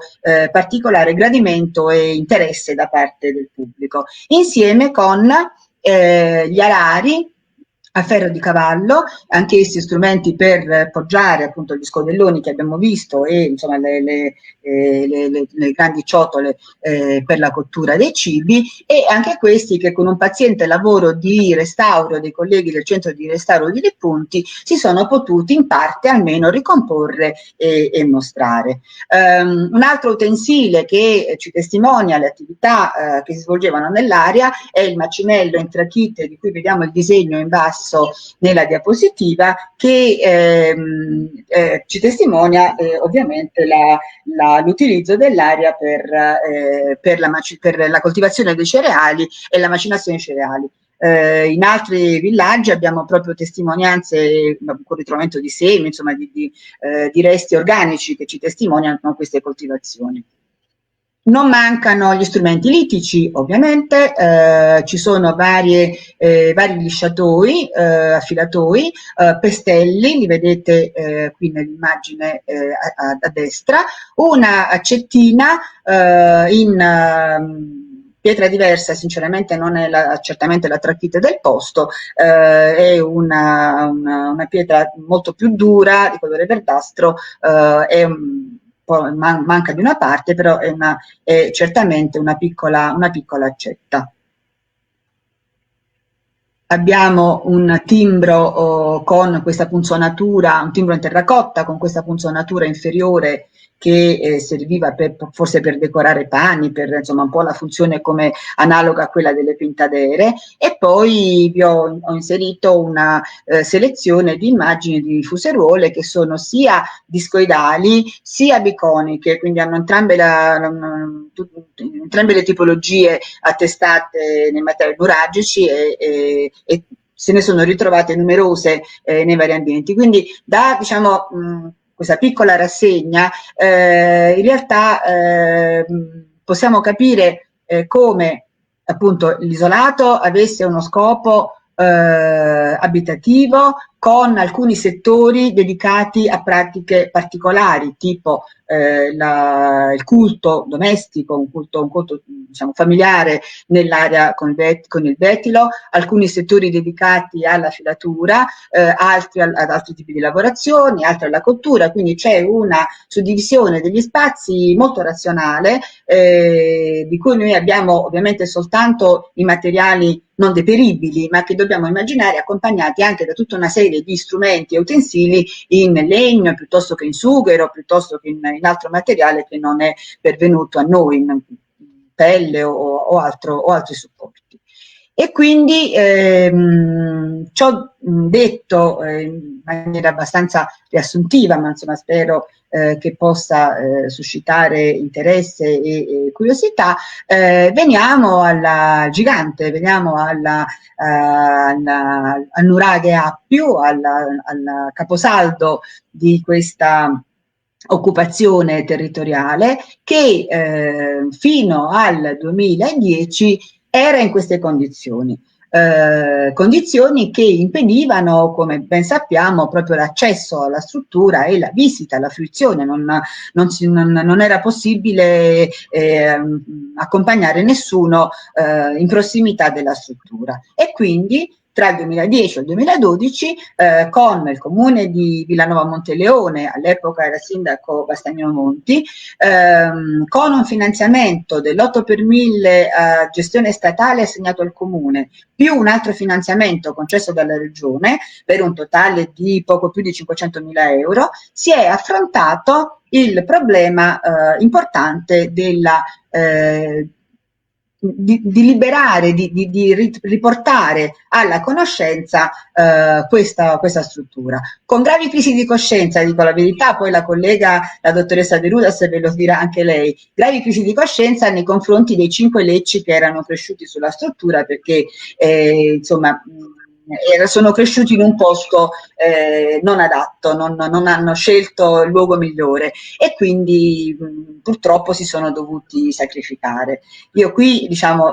[SPEAKER 3] particolare gradimento e interesse da parte del pubblico, insieme con gli alari a ferro di cavallo, anch'essi strumenti per poggiare appunto gli scodelloni che abbiamo visto e insomma le grandi ciotole per la cottura dei cibi, e anche questi che con un paziente lavoro di restauro dei colleghi del centro di restauro di Ripunti si sono potuti in parte almeno ricomporre e mostrare. Un altro utensile che ci testimonia le attività che si svolgevano nell'area è il macinello in trachite, di cui vediamo il disegno in basso nella diapositiva, che ci testimonia ovviamente l'utilizzo dell'area per la coltivazione dei cereali e la macinazione dei cereali. In altri villaggi abbiamo proprio testimonianze con ritrovamento di semi, insomma di resti organici che ci testimoniano queste coltivazioni. Non mancano gli strumenti litici, ovviamente, ci sono vari lisciatoi, affilatoi, pestelli, li vedete qui nell'immagine a destra, una accettina in pietra diversa, sinceramente non è certamente la trachite del posto, è una pietra molto più dura, di colore verdastro, manca di una parte, però è certamente una piccola accetta. Abbiamo un timbro con questa punzonatura, un timbro in terracotta con questa punzonatura inferiore che serviva forse per decorare pani, per insomma un po' la funzione come analoga a quella delle pintadere, e poi vi ho inserito una selezione di immagini di fuseruole che sono sia discoidali sia biconiche, quindi hanno entrambe le tipologie attestate nei materiali nuragici e se ne sono ritrovate numerose nei vari ambienti. Quindi diciamo questa piccola rassegna, in realtà possiamo capire come appunto l'isolato avesse uno scopo abitativo, con alcuni settori dedicati a pratiche particolari, tipo il culto domestico, un culto diciamo, familiare nell'area con il betilo, alcuni settori dedicati alla filatura, altri ad altri tipi di lavorazioni, altri alla cottura, quindi c'è una suddivisione degli spazi molto razionale, di cui noi abbiamo ovviamente soltanto i materiali non deperibili, ma che dobbiamo immaginare accompagnati anche da tutta una serie di strumenti e utensili in legno, piuttosto che in sughero, piuttosto che in altro materiale che non è pervenuto a noi, in pelle o altri supporti. E quindi ciò detto in maniera abbastanza riassuntiva, ma insomma spero che possa suscitare interesse e curiosità, veniamo al gigante, veniamo al nuraghe Appio, al caposaldo di questa occupazione territoriale che fino al 2010 era in queste condizioni. Condizioni che impedivano, come ben sappiamo, proprio l'accesso alla struttura e la visita, la fruizione, non era possibile accompagnare nessuno in prossimità della struttura, e quindi tra il 2010 e il 2012 con il comune di Villanova Monteleone, all'epoca era sindaco Bastianino Monti, con un finanziamento dell'8 per 1000 gestione statale assegnato al comune, più un altro finanziamento concesso dalla regione per un totale di poco più di 500.000 euro, si è affrontato il problema importante della di liberare, di riportare alla conoscenza questa struttura. Con gravi crisi di coscienza, dico la verità, poi la collega, la dottoressa De Rudas, ve lo dirà anche lei, gravi crisi di coscienza nei confronti dei 5 lecci che erano cresciuti sulla struttura, perché insomma sono cresciuti in un posto non adatto, non hanno scelto il luogo migliore e quindi purtroppo si sono dovuti sacrificare. Io qui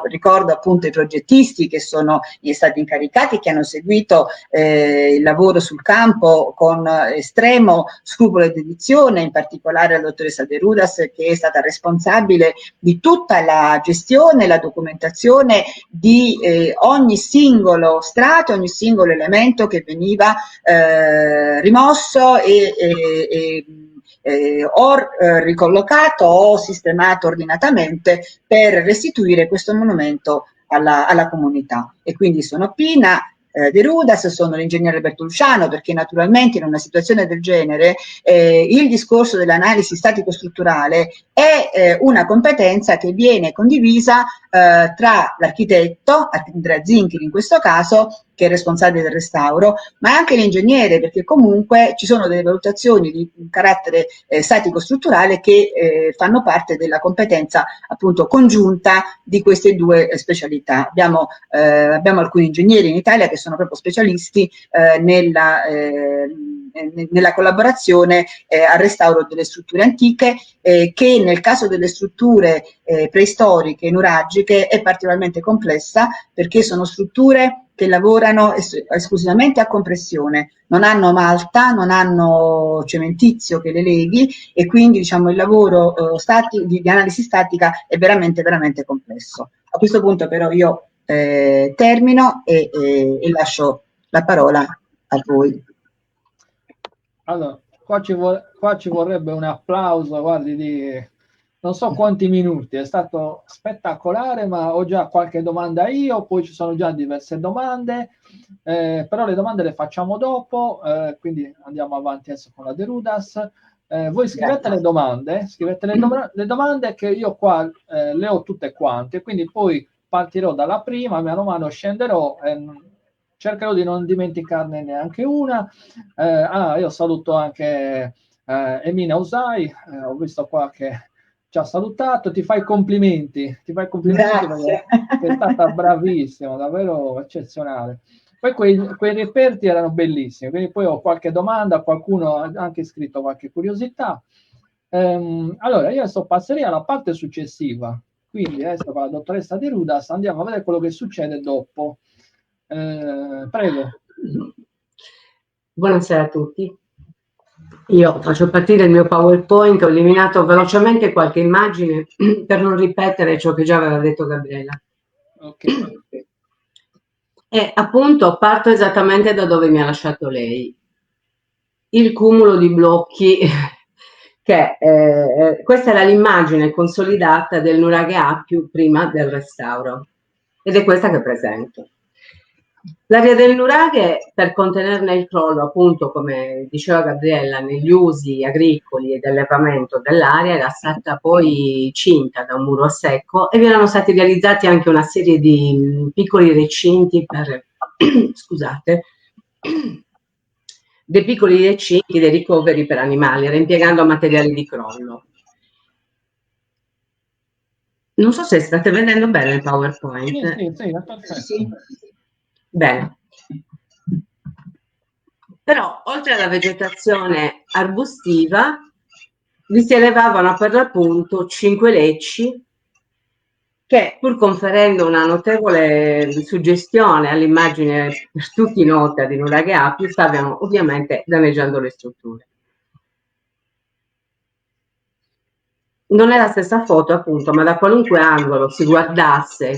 [SPEAKER 3] ricordo appunto i progettisti che sono stati incaricati, che hanno seguito il lavoro sul campo con estremo scrupolo e dedizione, in particolare la dottoressa De Rudas, che è stata responsabile di tutta la gestione, la documentazione di ogni singolo strato, ogni singolo elemento che veniva rimosso o ricollocato o sistemato ordinatamente per restituire questo monumento alla comunità. E quindi sono Pina De Rudas, sono l'ingegnere Bertolucciano, perché naturalmente in una situazione del genere il discorso dell'analisi statico-strutturale è una competenza che viene condivisa tra l'architetto, Andrea Zinchini in questo caso, che è responsabile del restauro, ma anche l'ingegnere, perché comunque ci sono delle valutazioni di carattere statico-strutturale che fanno parte della competenza appunto congiunta di queste due specialità. Abbiamo alcuni ingegneri in Italia che sono proprio specialisti nella collaborazione al restauro delle strutture antiche, che nel caso delle strutture preistoriche e nuragiche è particolarmente complessa, perché sono strutture che lavorano esclusivamente a compressione, non hanno malta, non hanno cementizio che le leghi e quindi il lavoro di analisi statica è veramente complesso. A questo punto però io termino e lascio la parola a voi.
[SPEAKER 1] Allora, qua ci vorrebbe un applauso, guardi, di non so quanti minuti, è stato spettacolare, ma ho già qualche domanda io, poi ci sono già diverse domande, però le domande le facciamo dopo, quindi andiamo avanti adesso con la De Rudas. Voi scrivete le domande, le domande che io qua le ho tutte quante, quindi poi partirò dalla prima, man mano scenderò, cercherò di non dimenticarne neanche una. Io saluto anche Emina Usai, ho visto qua che ci ha salutato, ti fai complimenti perché è stata bravissima, davvero eccezionale. Poi quei reperti erano bellissimi, quindi poi ho qualche domanda, qualcuno ha anche scritto qualche curiosità. Allora, io adesso passerei alla parte successiva, quindi adesso con la dottoressa De Rudas andiamo a vedere quello che succede dopo. Prego.
[SPEAKER 4] Buonasera a tutti. Io faccio partire il mio PowerPoint, ho eliminato velocemente qualche immagine per non ripetere ciò che già aveva detto Gabriella.
[SPEAKER 1] Okay.
[SPEAKER 4] E appunto parto esattamente da dove mi ha lasciato lei. Il cumulo di blocchi, che questa era l'immagine consolidata del nuraghe Appiu prima del restauro, ed è questa che presento. L'area del nuraghe, per contenerne il crollo, appunto, come diceva Gabriella, negli usi agricoli e di allevamento dell'area, era stata poi cinta da un muro a secco e vi erano stati realizzati anche una serie di piccoli recinti per, scusate, dei piccoli recinti, dei ricoveri per animali, reimpiegando materiali di crollo. Non so se state vedendo bene il PowerPoint.
[SPEAKER 1] Sì, perfetto.
[SPEAKER 3] Sì.
[SPEAKER 4] Bene. Però, oltre alla vegetazione arbustiva, vi si elevavano per l'appunto 5 lecci che, pur conferendo una notevole suggestione all'immagine per tutti nota di nuraghe Appiu, stavano ovviamente danneggiando le strutture. Non è la stessa foto, appunto, ma da qualunque angolo si guardasse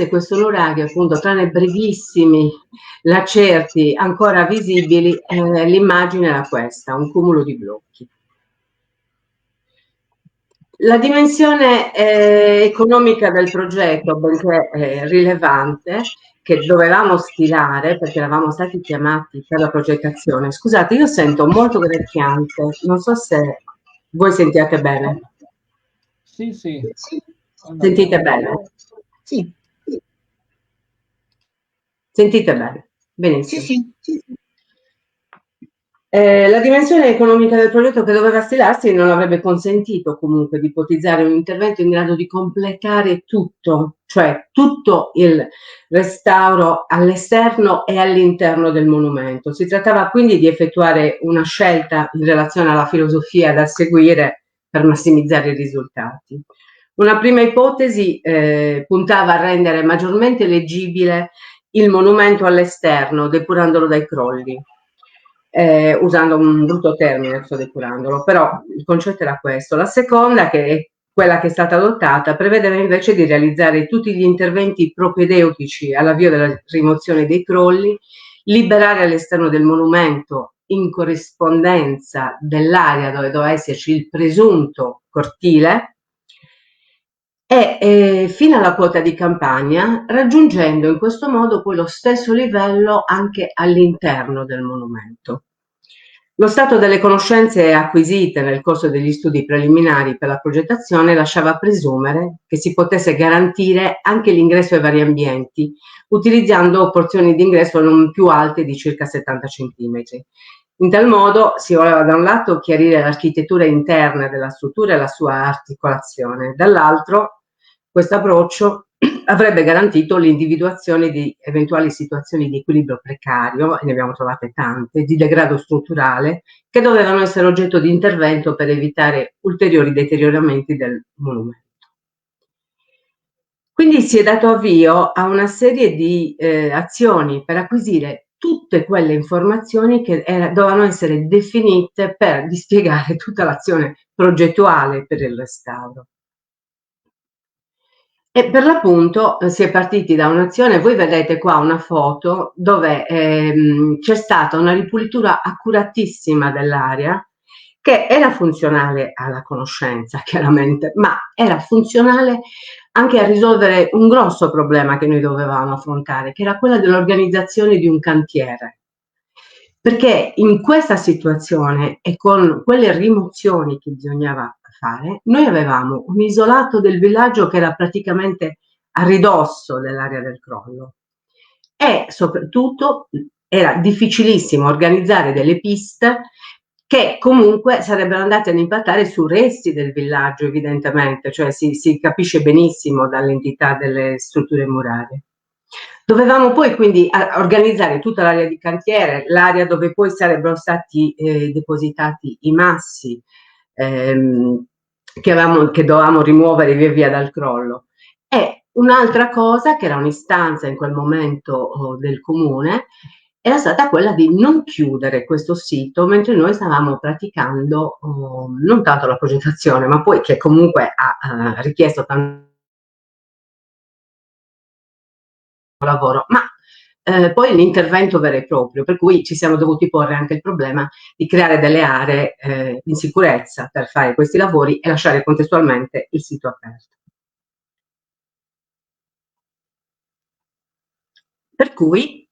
[SPEAKER 4] questo nuraghe, appunto, tranne brevissimi lacerti ancora visibili, l'immagine era questa, un cumulo di blocchi. La dimensione economica del progetto, benché rilevante, che dovevamo stilare, perché eravamo stati chiamati per la progettazione. Scusate, io sento molto gracchiante, non so se voi sentiate bene.
[SPEAKER 1] Sì, sì.
[SPEAKER 4] Sentite bene?
[SPEAKER 3] Sì.
[SPEAKER 4] Sentite bene? Benissimo.
[SPEAKER 3] Sì.
[SPEAKER 4] La dimensione economica del progetto che doveva stilarsi non avrebbe consentito comunque di ipotizzare un intervento in grado di completare tutto, cioè tutto il restauro all'esterno e all'interno del monumento. Si trattava quindi di effettuare una scelta in relazione alla filosofia da seguire per massimizzare i risultati. Una prima ipotesi puntava a rendere maggiormente leggibile il monumento all'esterno, depurandolo dai crolli. Usando un brutto termine, sto depurandolo, però il concetto era questo. La seconda, che è quella che è stata adottata, prevedeva invece di realizzare tutti gli interventi propedeutici all'avvio della rimozione dei crolli, liberare all'esterno del monumento, in corrispondenza dell'area dove doveva esserci il presunto cortile, e fino alla quota di campagna, raggiungendo in questo modo poi lo stesso livello anche all'interno del monumento. Lo stato delle conoscenze acquisite nel corso degli studi preliminari per la progettazione lasciava presumere che si potesse garantire anche l'ingresso ai vari ambienti, utilizzando porzioni di ingresso non più alte di circa 70 cm. In tal modo si voleva da un lato chiarire l'architettura interna della struttura e la sua articolazione, dall'altro questo approccio avrebbe garantito l'individuazione di eventuali situazioni di equilibrio precario, e ne abbiamo trovate tante, di degrado strutturale, che dovevano essere oggetto di intervento per evitare ulteriori deterioramenti del monumento. Quindi si è dato avvio a una serie di azioni per acquisire tutte quelle informazioni che dovevano essere definite per dispiegare tutta l'azione progettuale per il restauro. E per l'appunto si è partiti da un'azione, voi vedete qua una foto dove c'è stata una ripulitura accuratissima dell'area che era funzionale alla conoscenza, chiaramente, ma era funzionale anche a risolvere un grosso problema che noi dovevamo affrontare, che era quella dell'organizzazione di un cantiere. Perché in questa situazione e con quelle rimozioni che bisognava fare, noi avevamo un isolato del villaggio che era praticamente a ridosso dell'area del crollo e soprattutto era difficilissimo organizzare delle piste che comunque sarebbero andate ad impattare su resti del villaggio, evidentemente, cioè si capisce benissimo dall'entità delle strutture murarie. Dovevamo poi quindi organizzare tutta l'area di cantiere, l'area dove poi sarebbero stati depositati i massi che dovevamo rimuovere via via dal crollo. E un'altra cosa, che era un'istanza in quel momento del comune, era stata quella di non chiudere questo sito mentre noi stavamo praticando non tanto la progettazione, ma poi che comunque ha richiesto tanto lavoro, ma poi l'intervento vero e proprio, per cui ci siamo dovuti porre anche il problema di creare delle aree in sicurezza per fare questi lavori e lasciare contestualmente il sito aperto. Per cui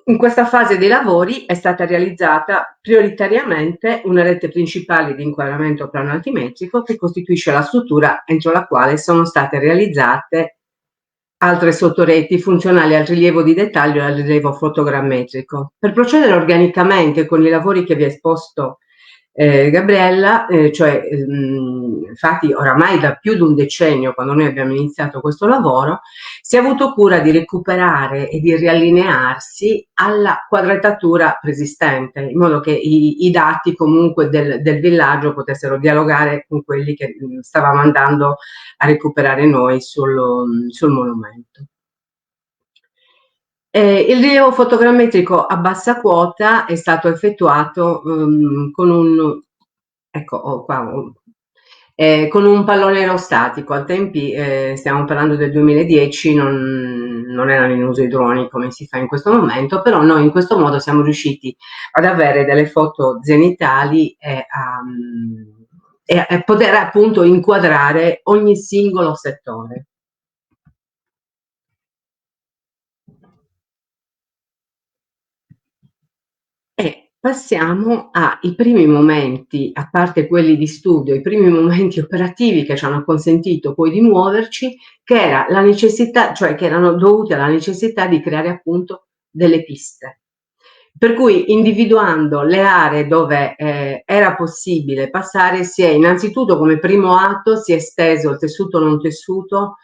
[SPEAKER 4] in questa fase dei lavori è stata realizzata prioritariamente una rete principale di inquadramento plano altimetrico che costituisce la struttura entro la quale sono state realizzate altre sottoreti funzionali al rilievo di dettaglio e al rilievo fotogrammetrico. Per procedere organicamente con i lavori che vi ha esposto Gabriella, infatti oramai da più di un decennio, quando noi abbiamo iniziato questo lavoro, si è avuto cura di recuperare e di riallinearsi alla quadratatura preesistente, in modo che i dati comunque del villaggio potessero dialogare con quelli che stavamo andando a recuperare noi sul monumento. Il rilievo fotogrammetrico a bassa quota è stato effettuato con un pallone aerostatico. Al tempi, stiamo parlando del 2010, non erano in uso i droni come si fa in questo momento, però noi in questo modo siamo riusciti ad avere delle foto zenitali e a poter appunto inquadrare ogni singolo settore. passiamo ai primi momenti, a parte quelli di studio, i primi momenti operativi che ci hanno consentito poi di muoverci, che era la necessità, cioè che erano dovuti alla necessità di creare appunto delle piste. Per cui individuando le aree dove era possibile passare, si è innanzitutto come primo atto si è esteso il tessuto non tessuto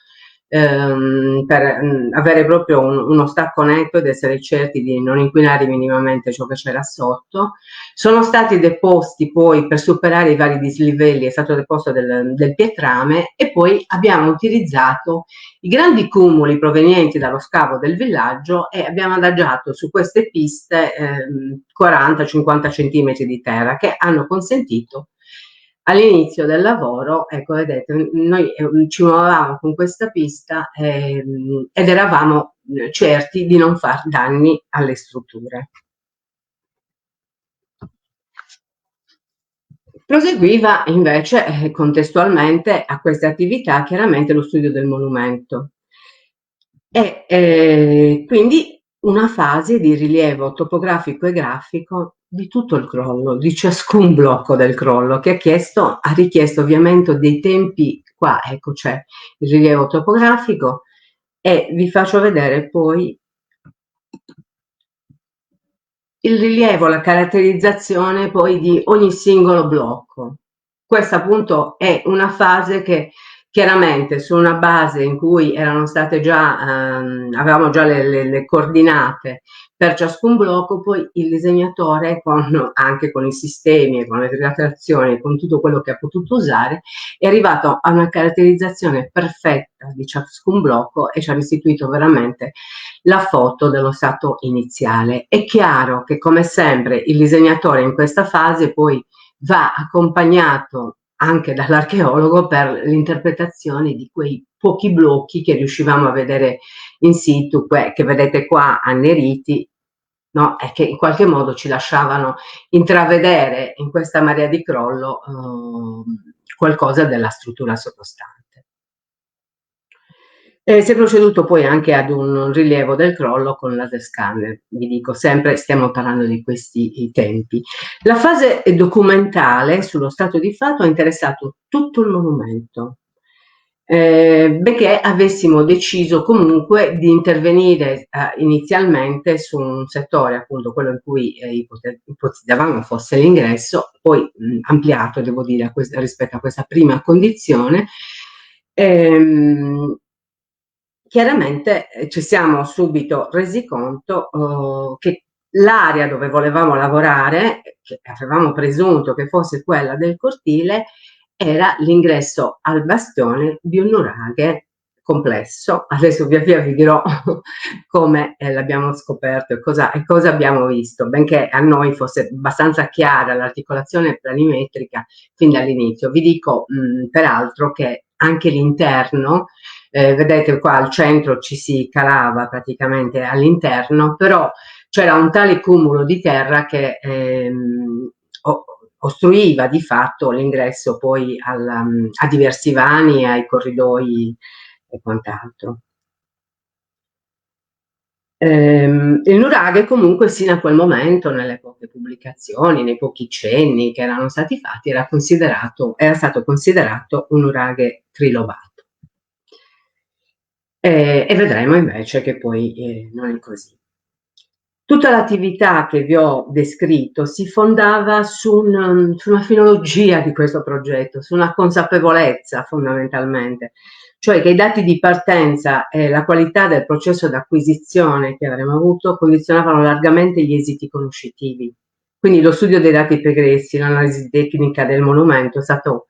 [SPEAKER 4] per avere proprio uno stacco netto ed essere certi di non inquinare minimamente ciò che c'era sotto. Sono stati deposti poi, per superare i vari dislivelli, è stato deposto del pietrame e poi abbiamo utilizzato i grandi cumuli provenienti dallo scavo del villaggio e abbiamo adagiato su queste piste 40-50 centimetri di terra che hanno consentito all'inizio del lavoro, ecco, vedete, noi ci muovevamo con questa pista ed eravamo certi di non far danni alle strutture. Proseguiva invece contestualmente a queste attività chiaramente lo studio del monumento e quindi una fase di rilievo topografico e grafico di tutto il crollo, di ciascun blocco del crollo, che ha richiesto ovviamente dei tempi. Qua ecco c'è il rilievo topografico e vi faccio vedere poi il rilievo, la caratterizzazione poi di ogni singolo blocco. Questa appunto è una fase che chiaramente su una base in cui erano state già, avevamo già le coordinate per ciascun blocco, poi il disegnatore anche con i sistemi e con le trazioni, con tutto quello che ha potuto usare, è arrivato a una caratterizzazione perfetta di ciascun blocco e ci ha restituito veramente la foto dello stato iniziale. È chiaro che come sempre il disegnatore in questa fase poi va accompagnato anche dall'archeologo per l'interpretazione di quei pochi blocchi che riuscivamo a vedere in situ, che vedete qua anneriti, no? E che in qualche modo ci lasciavano intravedere in questa marea di crollo qualcosa della struttura sottostante. Si è proceduto poi anche ad un rilievo del crollo con laser scanner, vi dico sempre, stiamo parlando di questi tempi. La fase documentale sullo stato di fatto ha interessato tutto il monumento, benché avessimo deciso comunque di intervenire inizialmente su un settore, appunto quello in cui ipotizzavamo fosse l'ingresso, poi ampliato, devo dire, rispetto a questa prima condizione. Chiaramente ci siamo subito resi conto che l'area dove volevamo lavorare, che avevamo presunto che fosse quella del cortile, era l'ingresso al bastione di un nuraghe complesso. Adesso via via vi dirò come l'abbiamo scoperto e cosa abbiamo visto, benché a noi fosse abbastanza chiara l'articolazione planimetrica fin dall'inizio. Vi dico peraltro che anche l'interno, vedete qua al centro ci si calava praticamente all'interno, però c'era un tale cumulo di terra che ostruiva di fatto l'ingresso poi a diversi vani, ai corridoi e quant'altro. Il nuraghe comunque sino a quel momento, nelle poche pubblicazioni, nei pochi cenni che erano stati fatti, era stato considerato un nuraghe trilobato. E vedremo invece che poi non è così. Tutta l'attività che vi ho descritto si fondava su una filologia di questo progetto, su una consapevolezza fondamentalmente, cioè che i dati di partenza e la qualità del processo d'acquisizione che avremmo avuto condizionavano largamente gli esiti conoscitivi. Quindi lo studio dei dati pregressi, l'analisi tecnica del monumento è stato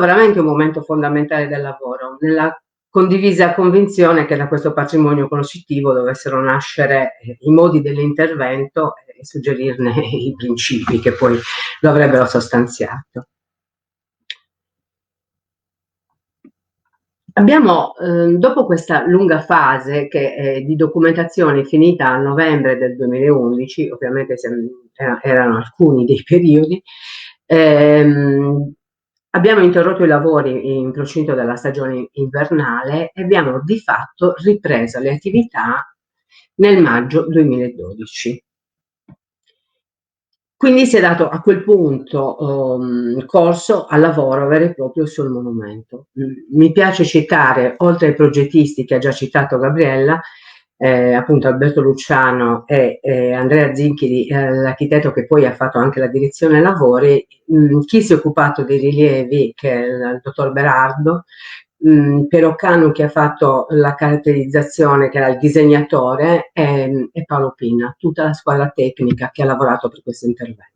[SPEAKER 4] veramente un momento fondamentale del lavoro, nella condivisa convinzione che da questo patrimonio conoscitivo dovessero nascere i modi dell'intervento e suggerirne i principi che poi lo avrebbero sostanziato. Abbiamo, dopo questa lunga fase di documentazione finita a novembre del 2011, ovviamente erano alcuni dei periodi, abbiamo interrotto i lavori in procinto della stagione invernale e abbiamo di fatto ripreso le attività nel maggio 2012. Quindi si è dato a quel punto corso al lavoro vero e proprio sul monumento. Mi piace citare, oltre ai progettisti che ha già citato Gabriella, appunto Alberto Luciano e Andrea Zinchiri, l'architetto che poi ha fatto anche la direzione lavori, chi si è occupato dei rilievi, che è il dottor Berardo, Piero Canu che ha fatto la caratterizzazione, che era il disegnatore, e Paolo Pinna, tutta la squadra tecnica che ha lavorato per questo intervento.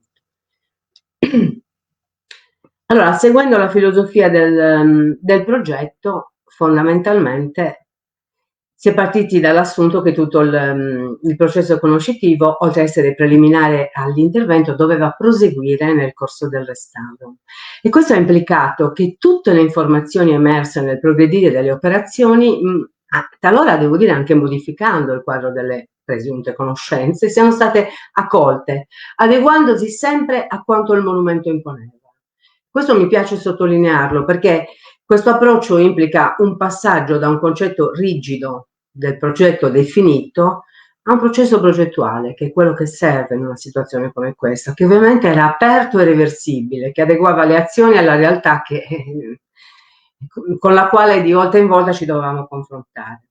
[SPEAKER 4] Allora, seguendo la filosofia del progetto, fondamentalmente si è partiti dall'assunto che tutto il processo conoscitivo, oltre a essere preliminare all'intervento, doveva proseguire nel corso del restauro. E questo ha implicato che tutte le informazioni emerse nel progredire delle operazioni, talora devo dire anche modificando il quadro delle presunte conoscenze, siano state accolte, adeguandosi sempre a quanto il monumento imponeva. Questo mi piace sottolinearlo perché questo approccio implica un passaggio da un concetto rigido del progetto definito a un processo progettuale, che è quello che serve in una situazione come questa, che ovviamente era aperto e reversibile, che adeguava le azioni alla realtà con la quale di volta in volta ci dovevamo confrontare.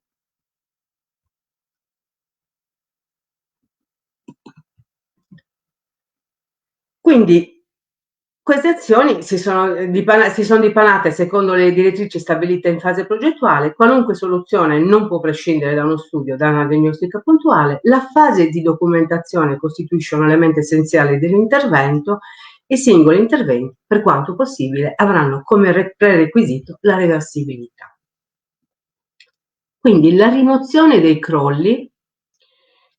[SPEAKER 4] Quindi queste azioni si sono dipanate secondo le direttrici stabilite in fase progettuale. Qualunque soluzione non può prescindere da uno studio, da una diagnostica puntuale. La fase di documentazione costituisce un elemento essenziale dell'intervento e i singoli interventi, per quanto possibile, avranno come prerequisito la reversibilità. Quindi la rimozione dei crolli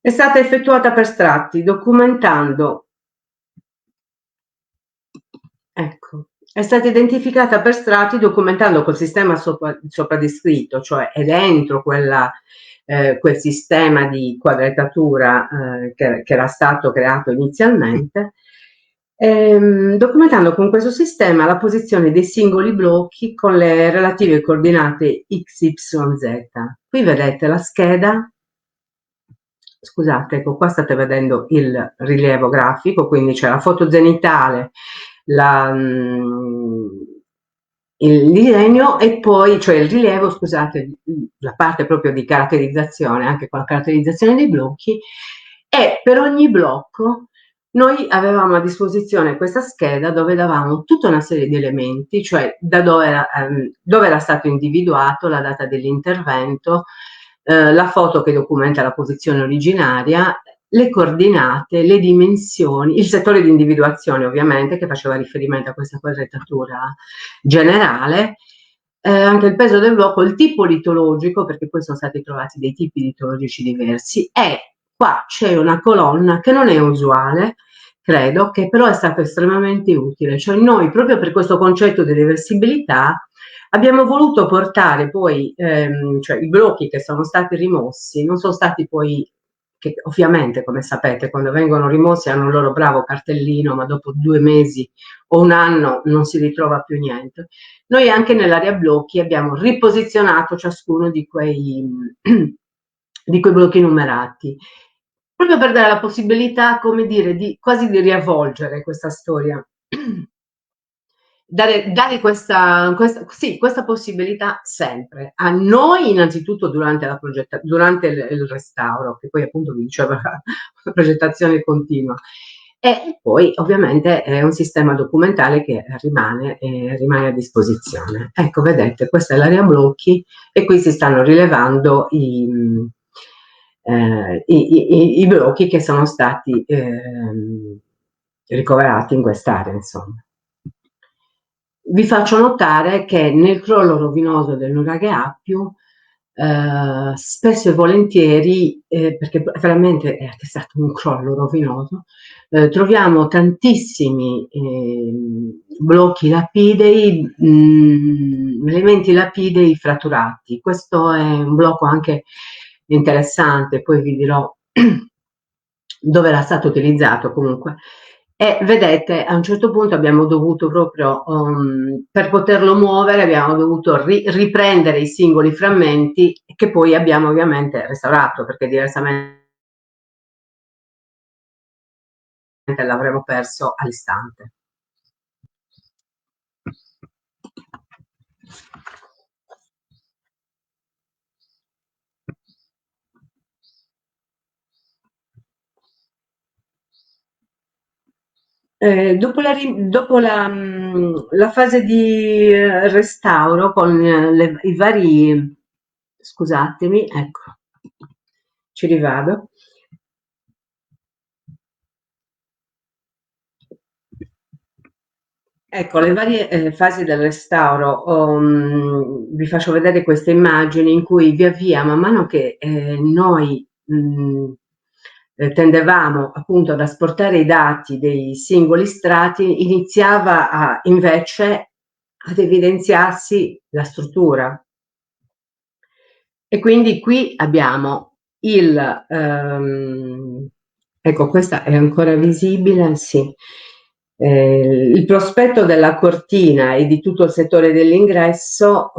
[SPEAKER 4] è stata effettuata per strati, documentando. Ecco, è stata identificata per strati documentando col sistema sopra descritto, cioè è dentro quel sistema di quadratura che era stato creato inizialmente, documentando con questo sistema la posizione dei singoli blocchi con le relative coordinate x, y, z. Qui vedete la scheda. Scusate, ecco, qua state vedendo il rilievo grafico, quindi c'è la foto zenitale, il disegno e poi, cioè il rilievo, scusate, la parte proprio di caratterizzazione, anche con la caratterizzazione dei blocchi, e per ogni blocco noi avevamo a disposizione questa scheda dove davamo tutta una serie di elementi, cioè da dove era stato individuato, la data dell'intervento, la foto che documenta la posizione originaria, le coordinate, le dimensioni, il settore di individuazione ovviamente che faceva riferimento a questa quadratura generale, anche il peso del blocco, il tipo litologico, perché poi sono stati trovati dei tipi litologici diversi, e qua c'è una colonna che non è usuale, credo, che però è stato estremamente utile, cioè noi proprio per questo concetto di reversibilità abbiamo voluto portare poi, cioè i blocchi che sono stati rimossi non sono stati poi, che ovviamente come sapete quando vengono rimossi hanno un loro bravo cartellino, ma dopo 2 mesi o 1 anno non si ritrova più niente. Noi anche nell'area blocchi abbiamo riposizionato ciascuno di quei blocchi numerati, proprio per dare la possibilità, come dire, quasi di riavvolgere questa storia. Dare questa possibilità sempre a noi innanzitutto durante il restauro, che poi appunto vi dicevo la progettazione continua, e poi ovviamente è un sistema documentale che rimane a disposizione. Ecco, vedete, questa è l'area blocchi e qui si stanno rilevando i blocchi che sono stati ricoverati in quest'area, insomma. Vi faccio notare che nel crollo rovinoso del nuraghe Appio, spesso e volentieri, perché veramente è stato un crollo rovinoso, troviamo tantissimi blocchi lapidei, elementi lapidei fratturati. Questo è un blocco anche interessante, poi vi dirò dove era stato utilizzato comunque. E vedete, a un certo punto abbiamo dovuto proprio, per poterlo muovere, abbiamo dovuto riprendere i singoli frammenti che poi abbiamo ovviamente restaurato, perché diversamente l'avremo perso all'istante. Dopo la fase di restauro con i vari, scusatemi, ecco, ci rivado. Ecco, le varie fasi del restauro, vi faccio vedere queste immagini in cui via via, man mano che noi tendevamo appunto ad asportare i dati dei singoli strati, iniziava invece ad evidenziarsi la struttura. E quindi qui abbiamo ecco, questa è ancora visibile, sì. Il prospetto della cortina e di tutto il settore dell'ingresso,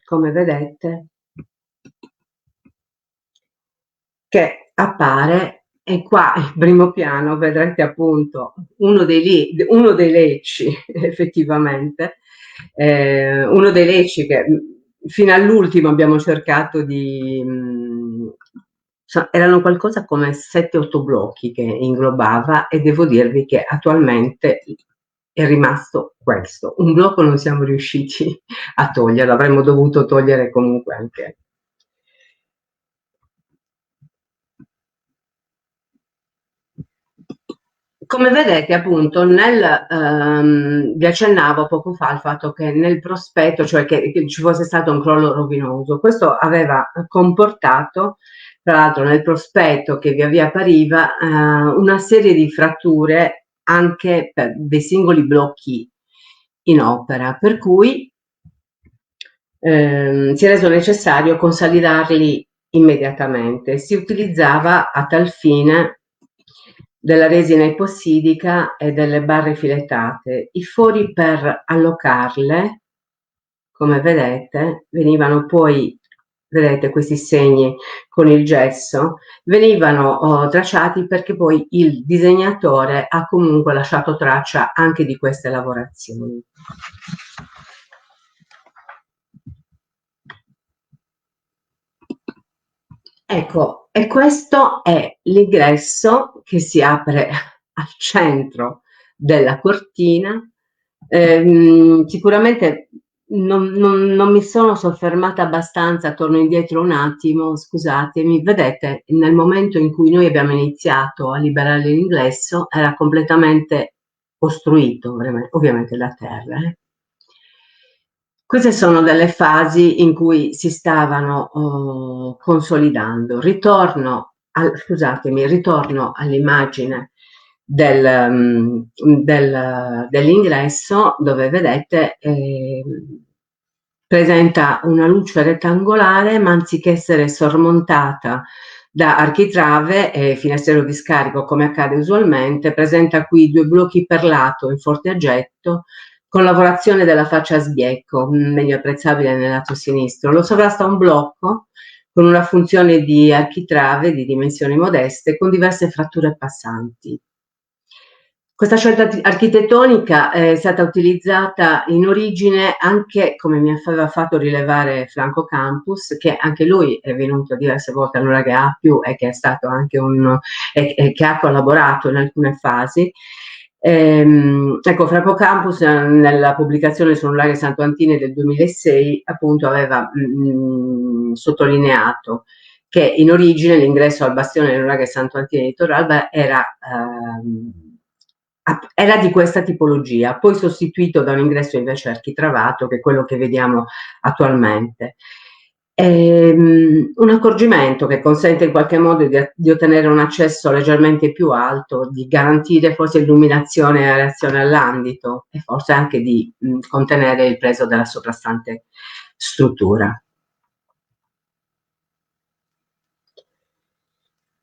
[SPEAKER 4] come vedete, che appare, e qua il primo piano vedrete appunto uno dei lecci effettivamente, uno dei lecci che fino all'ultimo abbiamo cercato di erano qualcosa come 7-8 blocchi che inglobava, e devo dirvi che attualmente è rimasto questo. Un blocco non siamo riusciti a toglierlo, avremmo dovuto togliere comunque anche. Come vedete appunto vi accennavo poco fa al fatto che nel prospetto, cioè che ci fosse stato un crollo rovinoso. Questo aveva comportato, tra l'altro nel prospetto che via via appariva, una serie di fratture anche per dei singoli blocchi in opera, per cui si è reso necessario consolidarli immediatamente. Si utilizzava a tal fine della resina epossidica e delle barre filettate. I fori per allocarle, come vedete, venivano poi, vedete questi segni con il gesso, venivano tracciati perché poi il disegnatore ha comunque lasciato traccia anche di queste lavorazioni. Ecco, e questo è l'ingresso che si apre al centro della cortina. Sicuramente non mi sono soffermata abbastanza, torno indietro un attimo, scusatemi. Vedete, nel momento in cui noi abbiamo iniziato a liberare l'ingresso era completamente ostruito, ovviamente da terra. Queste sono delle fasi in cui si stavano consolidando. Ritorno all'immagine dell'ingresso, dove vedete presenta una luce rettangolare, ma anziché essere sormontata da architrave e finestrino di scarico come accade usualmente, presenta qui 2 blocchi per lato in forte aggetto, con lavorazione della faccia a sbiecco, meglio apprezzabile nel lato sinistro. Lo sovrasta un blocco con una funzione di architrave di dimensioni modeste con diverse fratture passanti. Questa scelta architettonica è stata utilizzata in origine anche, come mi aveva fatto rilevare Franco Campus, che anche lui è venuto diverse volte all'Nuraga A+, e che è stato anche che ha collaborato in alcune fasi. Ecco, Franco Campus nella pubblicazione su Nuraga Santo Antini del 2006 appunto aveva sottolineato che in origine l'ingresso al bastione del Nuraga Santo Antini di Torralba era di questa tipologia, poi sostituito da un ingresso invece architravato, che è quello che vediamo attualmente. Un accorgimento che consente in qualche modo di ottenere un accesso leggermente più alto, di garantire forse illuminazione e aerazione all'andito, e forse anche di contenere il peso della soprastante struttura.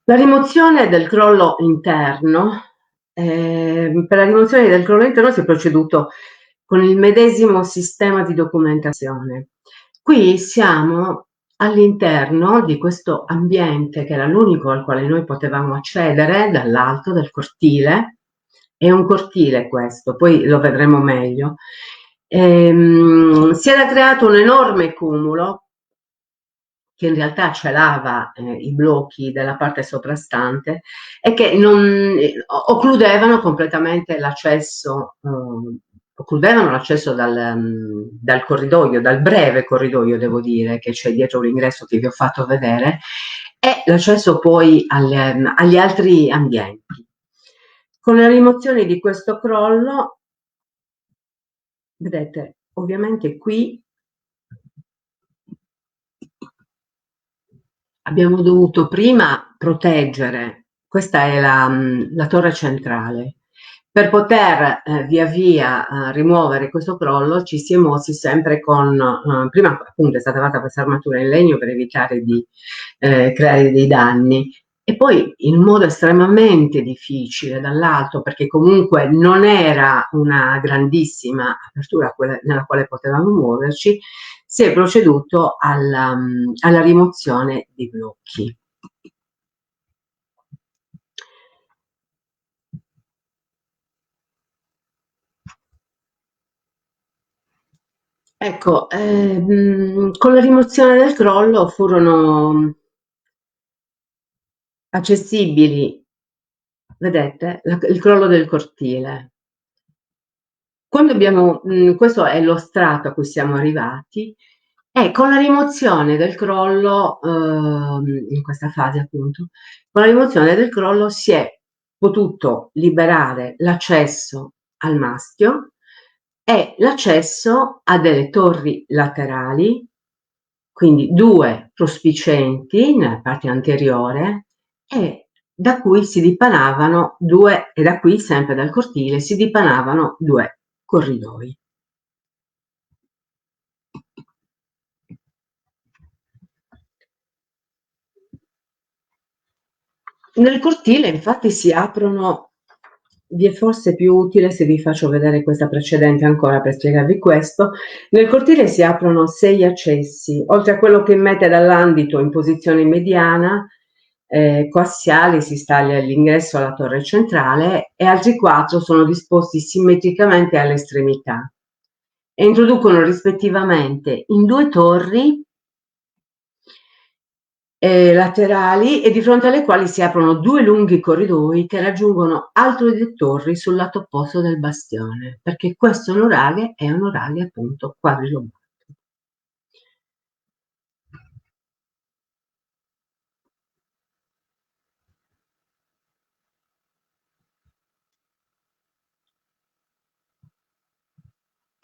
[SPEAKER 4] La rimozione del crollo interno. Per la rimozione del crollo interno si è proceduto con il medesimo sistema di documentazione. Qui siamo all'interno di questo ambiente, che era l'unico al quale noi potevamo accedere dall'alto del cortile. È un cortile questo, poi lo vedremo meglio. Si era creato un enorme cumulo che in realtà celava i blocchi della parte soprastante e che occludevano completamente l'accesso, dal corridoio, dal breve corridoio, devo dire, che c'è dietro l'ingresso che vi ho fatto vedere, e l'accesso poi agli altri ambienti. Con la rimozione di questo crollo, vedete, ovviamente qui abbiamo dovuto prima proteggere, questa è la torre centrale. Per poter via via rimuovere questo crollo ci si è mossi sempre con, prima appunto è stata fatta questa armatura in legno per evitare di creare dei danni, e poi in modo estremamente difficile dall'alto, perché comunque non era una grandissima apertura nella quale potevamo muoverci, si è proceduto alla rimozione dei blocchi. Ecco, con la rimozione del crollo furono accessibili, vedete, il crollo del cortile. Quando abbiamo, questo è lo strato a cui siamo arrivati, e con la rimozione del crollo, in questa fase appunto, con la rimozione del crollo si è potuto liberare l'accesso al mastio e l'accesso a delle torri laterali, quindi 2 prospicienti nella parte anteriore, e da cui si dipanavano 2, e da qui sempre dal cortile si dipanavano 2 corridoi. Nel cortile infatti si aprono, vi è forse più utile se vi faccio vedere questa precedente ancora per spiegarvi questo. Nel cortile si aprono 6 accessi, oltre a quello che mette dall'andito in posizione mediana, coassiali, si staglia all'ingresso alla torre centrale, e altri 4 sono disposti simmetricamente alle estremità e introducono rispettivamente in 2 torri laterali, e di fronte alle quali si aprono 2 lunghi corridoi che raggiungono altre 2 torri sul lato opposto del bastione, perché questo nuraghe è un nuraghe appunto quadrilobato.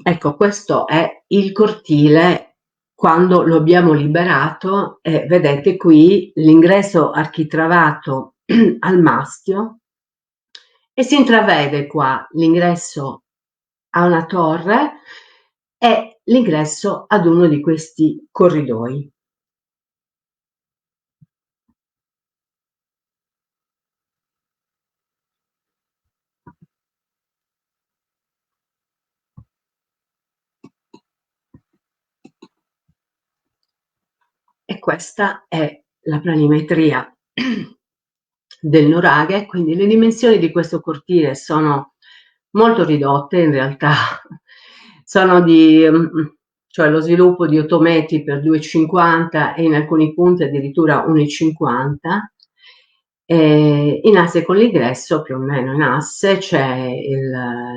[SPEAKER 4] Ecco, questo è il cortile quando lo abbiamo liberato, e vedete qui l'ingresso architravato al mastio, e si intravede qua l'ingresso a una torre e l'ingresso ad uno di questi corridoi. E questa è la planimetria del nuraghe, quindi le dimensioni di questo cortile sono molto ridotte in realtà, sono cioè lo sviluppo di 8 metri per 2,50 e in alcuni punti addirittura 1,50. In asse con l'ingresso, più o meno in asse, c'è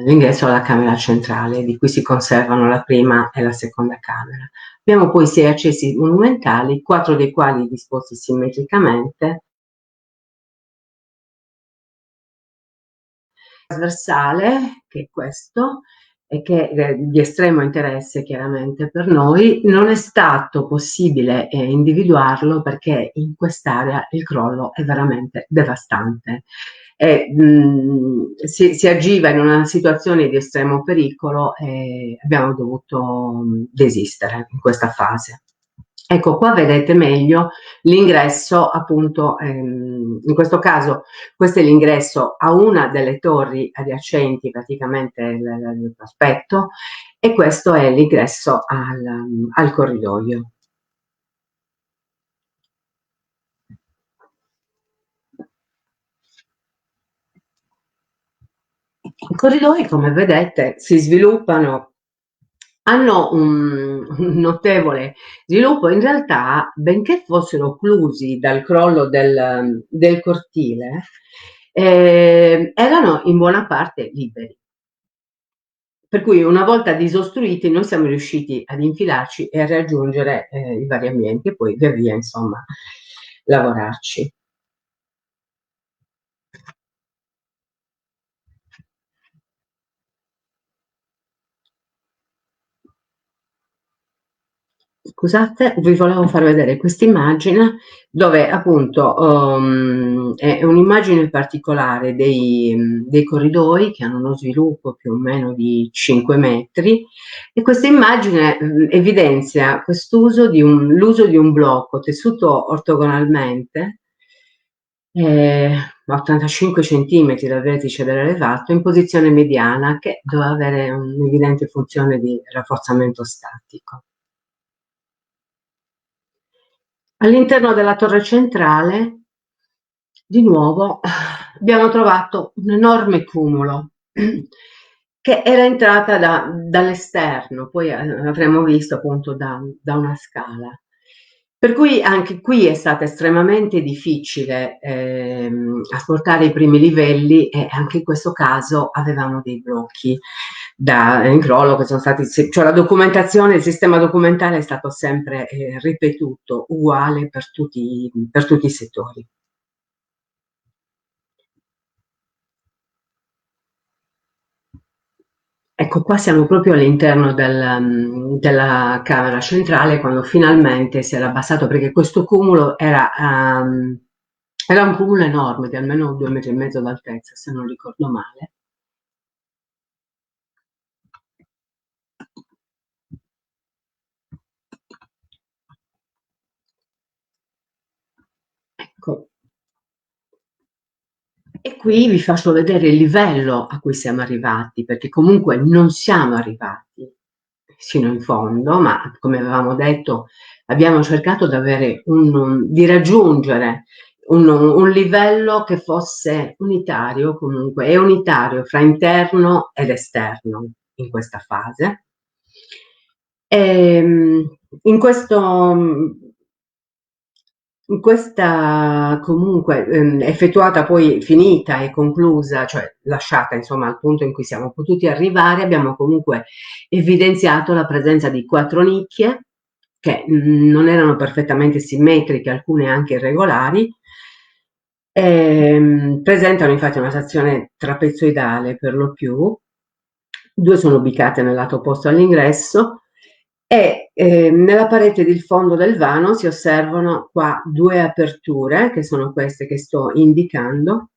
[SPEAKER 4] l'ingresso alla camera centrale, di cui si conservano la prima e la seconda camera. Abbiamo poi 6 accessi monumentali, 4 dei quali disposti simmetricamente. Trasversale, che è questo, e che è di estremo interesse chiaramente per noi, non è stato possibile individuarlo perché in quest'area il crollo è veramente devastante. Si agiva in una situazione di estremo pericolo e abbiamo dovuto desistere in questa fase. Ecco, qua vedete meglio l'ingresso, appunto, in questo caso questo è l'ingresso a una delle torri adiacenti praticamente il prospetto, e questo è l'ingresso al corridoio. I corridoi, come vedete, si sviluppano, hanno un notevole sviluppo. In realtà, benché fossero occlusi dal crollo del cortile, erano in buona parte liberi. Per cui una volta disostruiti noi siamo riusciti ad infilarci e a raggiungere i vari ambienti e poi via via, insomma, lavorarci. Scusate, vi volevo far vedere questa immagine dove appunto è un'immagine particolare dei corridoi che hanno uno sviluppo più o meno di 5 metri, e questa immagine evidenzia l'uso di un blocco tessuto ortogonalmente 85 centimetri dal vertice dell'elevato in posizione mediana, che doveva avere un'evidente funzione di rafforzamento statico. All'interno della torre centrale, di nuovo, abbiamo trovato un enorme cumulo che era entrata dall'esterno, poi avremmo visto appunto da una scala. Per cui anche qui è stato estremamente difficile asportare i primi livelli, e anche in questo caso avevamo dei blocchi in crollo che sono stati, cioè la documentazione, il sistema documentale è stato sempre ripetuto, uguale per tutti i settori. Ecco, qua siamo proprio all'interno della camera centrale, quando finalmente si era abbassato, perché questo cumulo era un cumulo enorme, di almeno 2,5 metri d'altezza, se non ricordo male. Ecco. E qui vi faccio vedere il livello a cui siamo arrivati, perché comunque non siamo arrivati fino in fondo, ma come avevamo detto abbiamo cercato di raggiungere un livello che fosse unitario, comunque è unitario fra interno ed esterno in questa fase. In questa comunque effettuata, poi finita e conclusa, cioè lasciata insomma al punto in cui siamo potuti arrivare, abbiamo comunque evidenziato la presenza di 4 nicchie che non erano perfettamente simmetriche, alcune anche irregolari. Presentano infatti una sezione trapezoidale per lo più, 2 sono ubicate nel lato opposto all'ingresso, e nella parete del fondo del vano si osservano qua 2 aperture, che sono queste che sto indicando,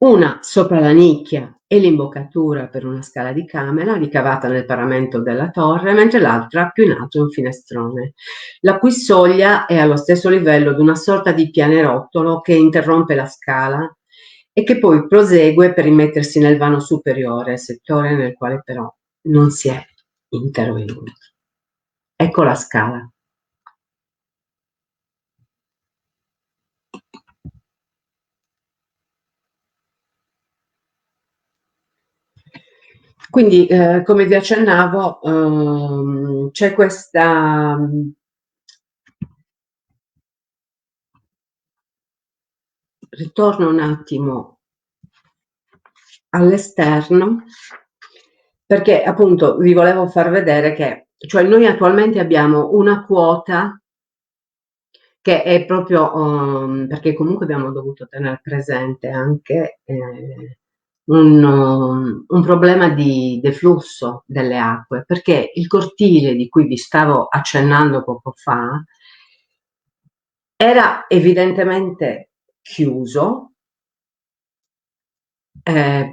[SPEAKER 4] una sopra la nicchia e l'imboccatura per una scala di camera ricavata nel paramento della torre, mentre l'altra più in alto è un finestrone, la cui soglia è allo stesso livello di una sorta di pianerottolo che interrompe la scala e che poi prosegue per immettersi nel vano superiore, settore nel quale però non si è intervenuti. Ecco la scala. Quindi, come vi accennavo, c'è questa ritorno un attimo all'esterno, perché appunto vi volevo far vedere che, cioè, noi attualmente abbiamo una quota che è proprio perché comunque abbiamo dovuto tenere presente anche un problema di deflusso delle acque, perché il cortile di cui vi stavo accennando poco fa era evidentemente chiuso, perché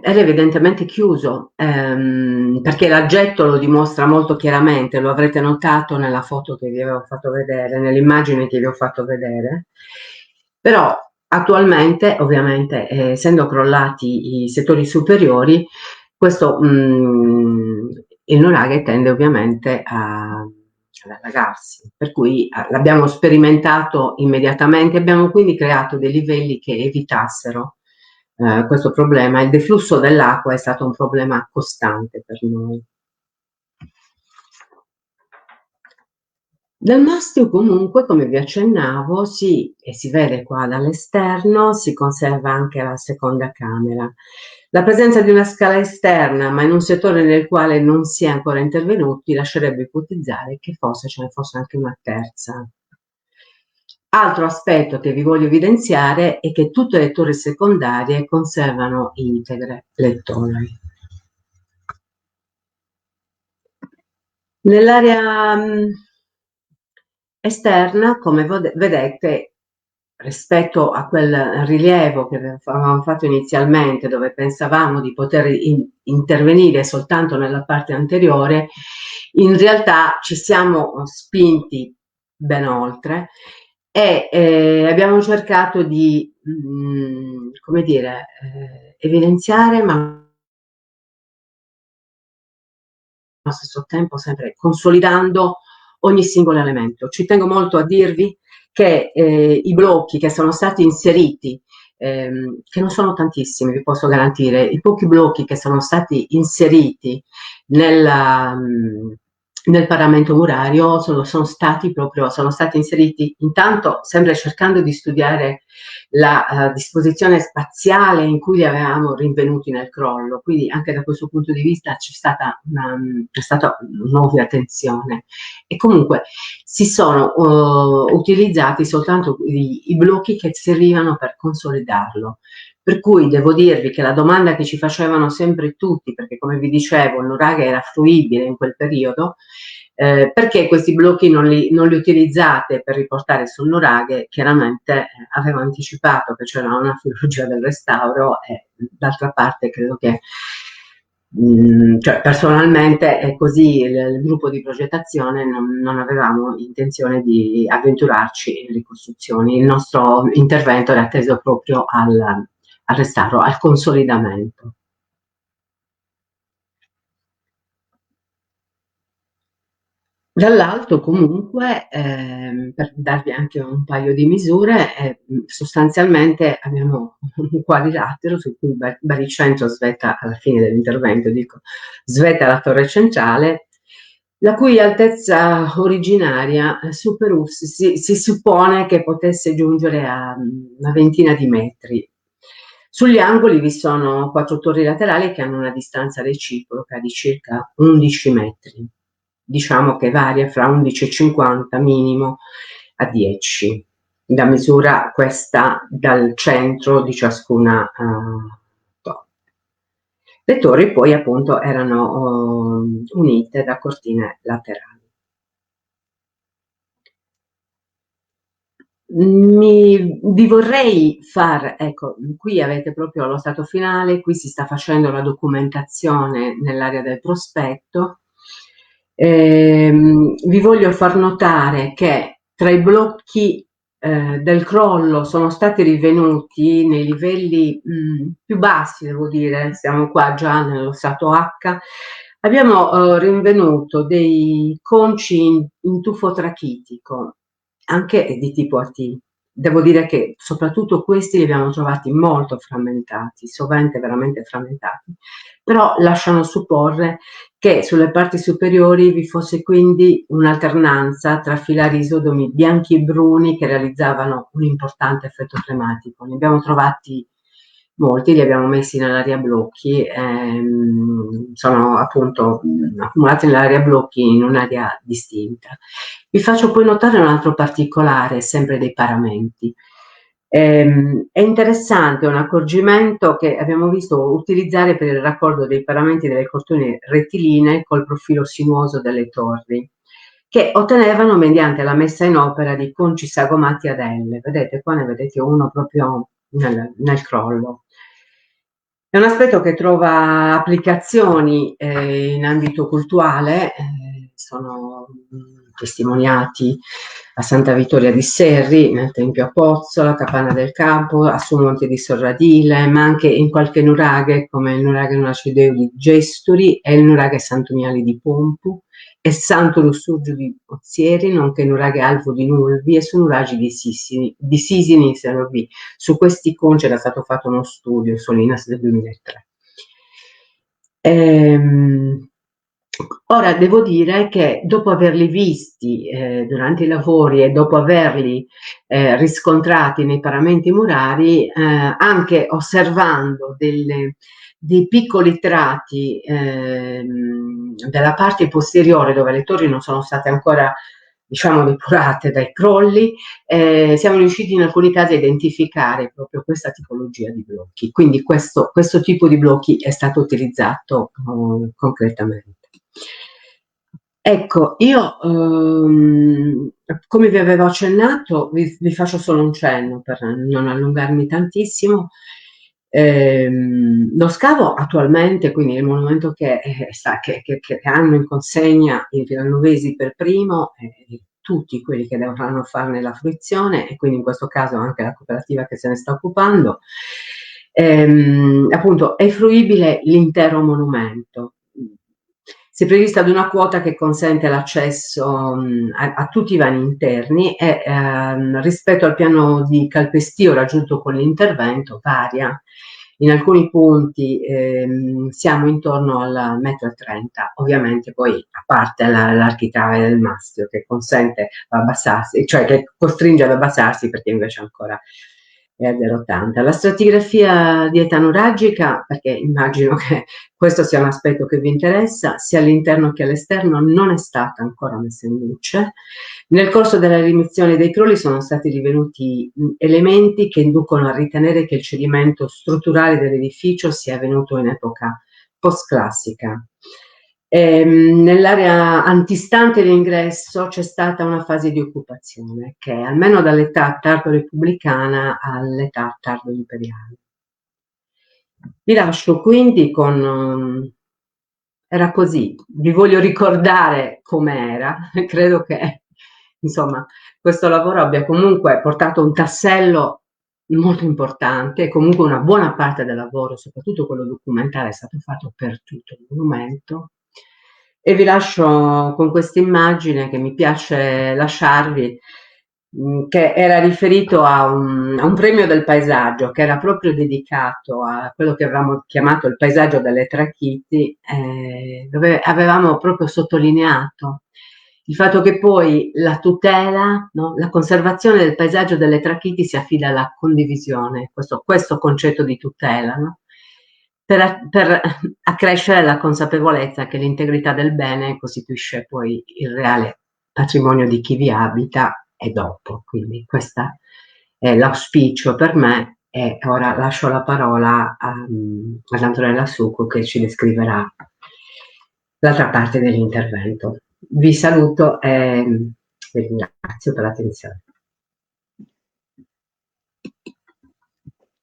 [SPEAKER 4] l'aggetto lo dimostra molto chiaramente, lo avrete notato nella foto che vi avevo fatto vedere, nell'immagine che vi ho fatto vedere, però attualmente, ovviamente, essendo crollati i settori superiori, questo il nuraghe tende ovviamente ad allagarsi, per cui l'abbiamo sperimentato immediatamente, abbiamo quindi creato dei livelli che evitassero questo problema. Il deflusso dell'acqua è stato un problema costante per noi. Del mastio comunque, come vi accennavo, e si vede qua dall'esterno, si conserva anche la seconda camera. La presenza di una scala esterna, ma in un settore nel quale non si è ancora intervenuti, lascerebbe ipotizzare che forse ce ne fosse anche una terza. Altro aspetto che vi voglio evidenziare è che tutte le torri secondarie conservano integre le torri. Nell'area esterna, come vedete, rispetto a quel rilievo che avevamo fatto inizialmente, dove pensavamo di poter intervenire soltanto nella parte anteriore, in realtà ci siamo spinti ben oltre e abbiamo cercato di, come dire, evidenziare, ma allo stesso tempo sempre consolidando ogni singolo elemento. Ci tengo molto a dirvi che i blocchi che sono stati inseriti, che non sono tantissimi, vi posso garantire, i pochi blocchi che sono stati inseriti nel paramento murario sono stati inseriti intanto sempre cercando di studiare la disposizione spaziale in cui li avevamo rinvenuti nel crollo, quindi anche da questo punto di vista c'è stata un'ovvia attenzione e comunque si sono utilizzati soltanto i blocchi che servivano per consolidarlo. Per cui devo dirvi che la domanda che ci facevano sempre tutti, perché come vi dicevo il nuraghe era fruibile in quel periodo, perché questi blocchi non li utilizzate per riportare sul nuraghe? Chiaramente avevo anticipato che c'era una filologia del restauro e d'altra parte credo che cioè personalmente è così, il gruppo di progettazione non avevamo intenzione di avventurarci in ricostruzioni, il nostro intervento era teso proprio al restauro, al consolidamento. Dall'alto comunque, per darvi anche un paio di misure, sostanzialmente abbiamo un quadrilatero su cui il baricentro svetta alla fine dell'intervento, svetta la torre centrale, la cui altezza originaria si suppone che potesse giungere a una ventina di metri. Sugli angoli vi sono 4 torri laterali che hanno una distanza reciproca di circa 11 metri. Diciamo che varia fra 11,50 minimo a 10. La misura questa dal centro di ciascuna torre. Le torri poi appunto erano unite da cortine laterali. Vi vorrei ecco, qui avete proprio lo stato finale, qui si sta facendo la documentazione nell'area del prospetto. Vi voglio far notare che tra i blocchi del crollo sono stati rinvenuti nei livelli più bassi, devo dire, siamo qua già nello strato H, abbiamo rinvenuto dei conci in tufo trachitico, anche di tipo AT. Devo dire che soprattutto questi li abbiamo trovati molto frammentati, sovente veramente frammentati, però lasciano supporre che sulle parti superiori vi fosse quindi un'alternanza tra filari isodomi bianchi e bruni che realizzavano un importante effetto crematico. Ne abbiamo trovati molti, li abbiamo messi nell'area blocchi, sono appunto accumulati nell'area blocchi in un'area distinta. Vi faccio poi notare un altro particolare, sempre dei paramenti. È interessante un accorgimento che abbiamo visto utilizzare per il raccordo dei paramenti delle cortine rettilinee col profilo sinuoso delle torri, che ottenevano mediante la messa in opera di conci sagomati ad L. Vedete, qua ne vedete uno proprio nel crollo. È un aspetto che trova applicazioni in ambito cultuale, sono testimoniati a Santa Vittoria di Serri, nel Tempio a Pozzola, a Capanna del Campo, a Sumonte di Sorradile, ma anche in qualche nuraghe come il nuraghe Nuacideu di Gesturi e il nuraghe Santumiali di Pompu e santo lussurgio di Ozieri, nonché nuraghe alvo di Nulvi e su nuraggi di Sisini in Serovi. Su questi conci era stato fatto uno studio, Solinas del 2003. Ora devo dire che dopo averli visti durante i lavori e dopo averli riscontrati nei paramenti murari, anche osservando dei piccoli tratti della parte posteriore dove le torri non sono state ancora, diciamo, depurate dai crolli, siamo riusciti in alcuni casi a identificare proprio questa tipologia di blocchi. Quindi questo tipo di blocchi è stato utilizzato concretamente. Ecco, io come vi avevo accennato, vi faccio solo un cenno per non allungarmi tantissimo. Lo scavo attualmente, quindi il monumento che hanno in consegna i villanovesi per primo, tutti quelli che dovranno farne la fruizione, e quindi in questo caso anche la cooperativa che se ne sta occupando, appunto è fruibile l'intero monumento. Si è prevista ad una quota che consente l'accesso a tutti i vani interni e rispetto al piano di calpestio raggiunto con l'intervento varia. In alcuni punti siamo intorno al 1,30 m, ovviamente poi a parte l'architrave del mastio che consente di abbassarsi, cioè che costringe ad abbassarsi, perché invece ancora è a 0,80. La stratigrafia di età nuragica, perché immagino che questo sia un aspetto che vi interessa, sia all'interno che all'esterno, non è stata ancora messa in luce. Nel corso della rimozione dei crolli sono stati rivenuti elementi che inducono a ritenere che il cedimento strutturale dell'edificio sia avvenuto in epoca postclassica. Nell'area antistante l'ingresso c'è stata una fase di occupazione che almeno dall'età tardo-repubblicana all'età tardo-imperiale. Vi lascio quindi con... era così, vi voglio ricordare com'era, credo che insomma questo lavoro abbia comunque portato un tassello molto importante e comunque una buona parte del lavoro, soprattutto quello documentale, è stato fatto per tutto il monumento. E vi lascio con questa immagine che mi piace lasciarvi, che era riferito a un premio del paesaggio che era proprio dedicato a quello che avevamo chiamato il paesaggio delle Trachiti, dove avevamo proprio sottolineato il fatto che poi la tutela, no, la conservazione del paesaggio delle Trachiti si affida alla condivisione, questo concetto di tutela, no? Per accrescere la consapevolezza che l'integrità del bene costituisce poi il reale patrimonio di chi vi abita e dopo. Quindi questo è l'auspicio per me, e ora lascio la parola ad Antonella Succo che ci descriverà l'altra parte dell'intervento. Vi saluto e vi ringrazio per l'attenzione.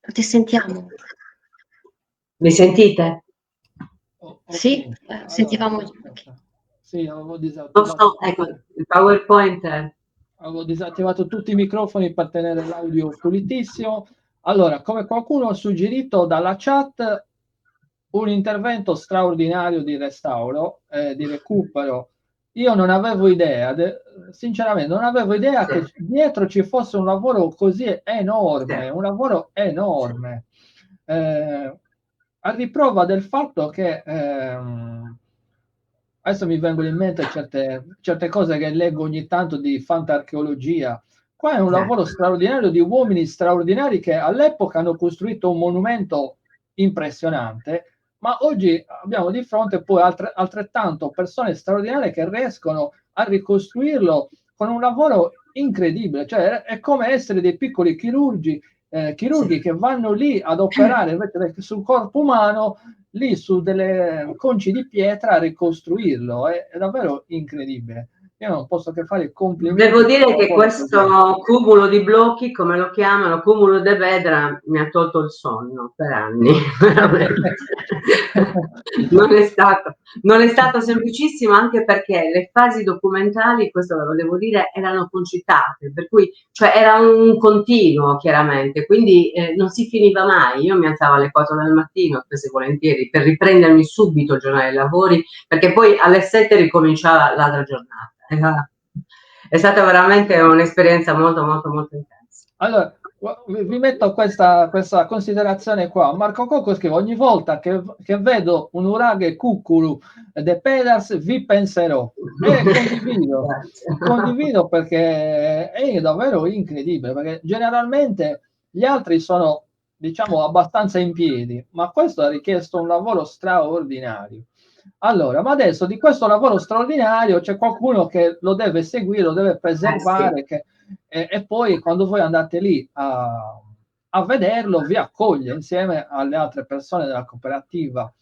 [SPEAKER 2] Ti sentiamo.
[SPEAKER 4] Mi sentite?
[SPEAKER 2] Sì,
[SPEAKER 1] allora,
[SPEAKER 2] sentivamo.
[SPEAKER 1] Sì, avevo disattivato.
[SPEAKER 4] So, ecco, il PowerPoint.
[SPEAKER 1] Avevo disattivato tutti i microfoni per tenere l'audio pulitissimo. Allora, come qualcuno ha suggerito dalla chat, un intervento straordinario di restauro, di recupero. Io non avevo idea, sinceramente, non avevo idea che dietro ci fosse un lavoro così enorme, un lavoro enorme. A riprova del fatto che adesso mi vengono in mente certe cose che leggo ogni tanto di fantarcheologia. Qua è un lavoro straordinario di uomini straordinari che all'epoca hanno costruito un monumento impressionante, ma oggi abbiamo di fronte poi altrettanto persone straordinarie che riescono a ricostruirlo con un lavoro incredibile. Cioè è come essere dei piccoli chirurghi che vanno lì ad operare invece sul corpo umano, lì su delle conci di pietra, a ricostruirlo. È davvero incredibile. io non posso che fare i complimenti.
[SPEAKER 4] Devo dire che questo cumulo di blocchi, come lo chiamano, cumulo de vedra, mi ha tolto il sonno per anni, veramente. Non è stato semplicissimo, anche perché le fasi documentali, questo lo devo dire, erano concitate, per cui cioè era un continuo chiaramente, quindi non si finiva mai. Io mi alzavo alle 4 del mattino, spesso e volentieri, per riprendermi subito il giornale dei lavori, perché poi alle 7 ricominciava l'altra giornata. È stata veramente un'esperienza molto molto molto intensa.
[SPEAKER 1] Allora, vi metto questa considerazione qua. Marco Cocco scrive: ogni volta che vedo un uraghe cuculu de Pedals vi penserò. Condivido perché è davvero incredibile, perché generalmente gli altri sono, diciamo, abbastanza in piedi, ma questo ha richiesto un lavoro straordinario. Allora, ma adesso di questo lavoro straordinario c'è qualcuno che lo deve seguire, lo deve preservare,
[SPEAKER 4] sì.
[SPEAKER 1] E poi quando voi andate lì a vederlo, vi accoglie insieme alle altre persone della cooperativa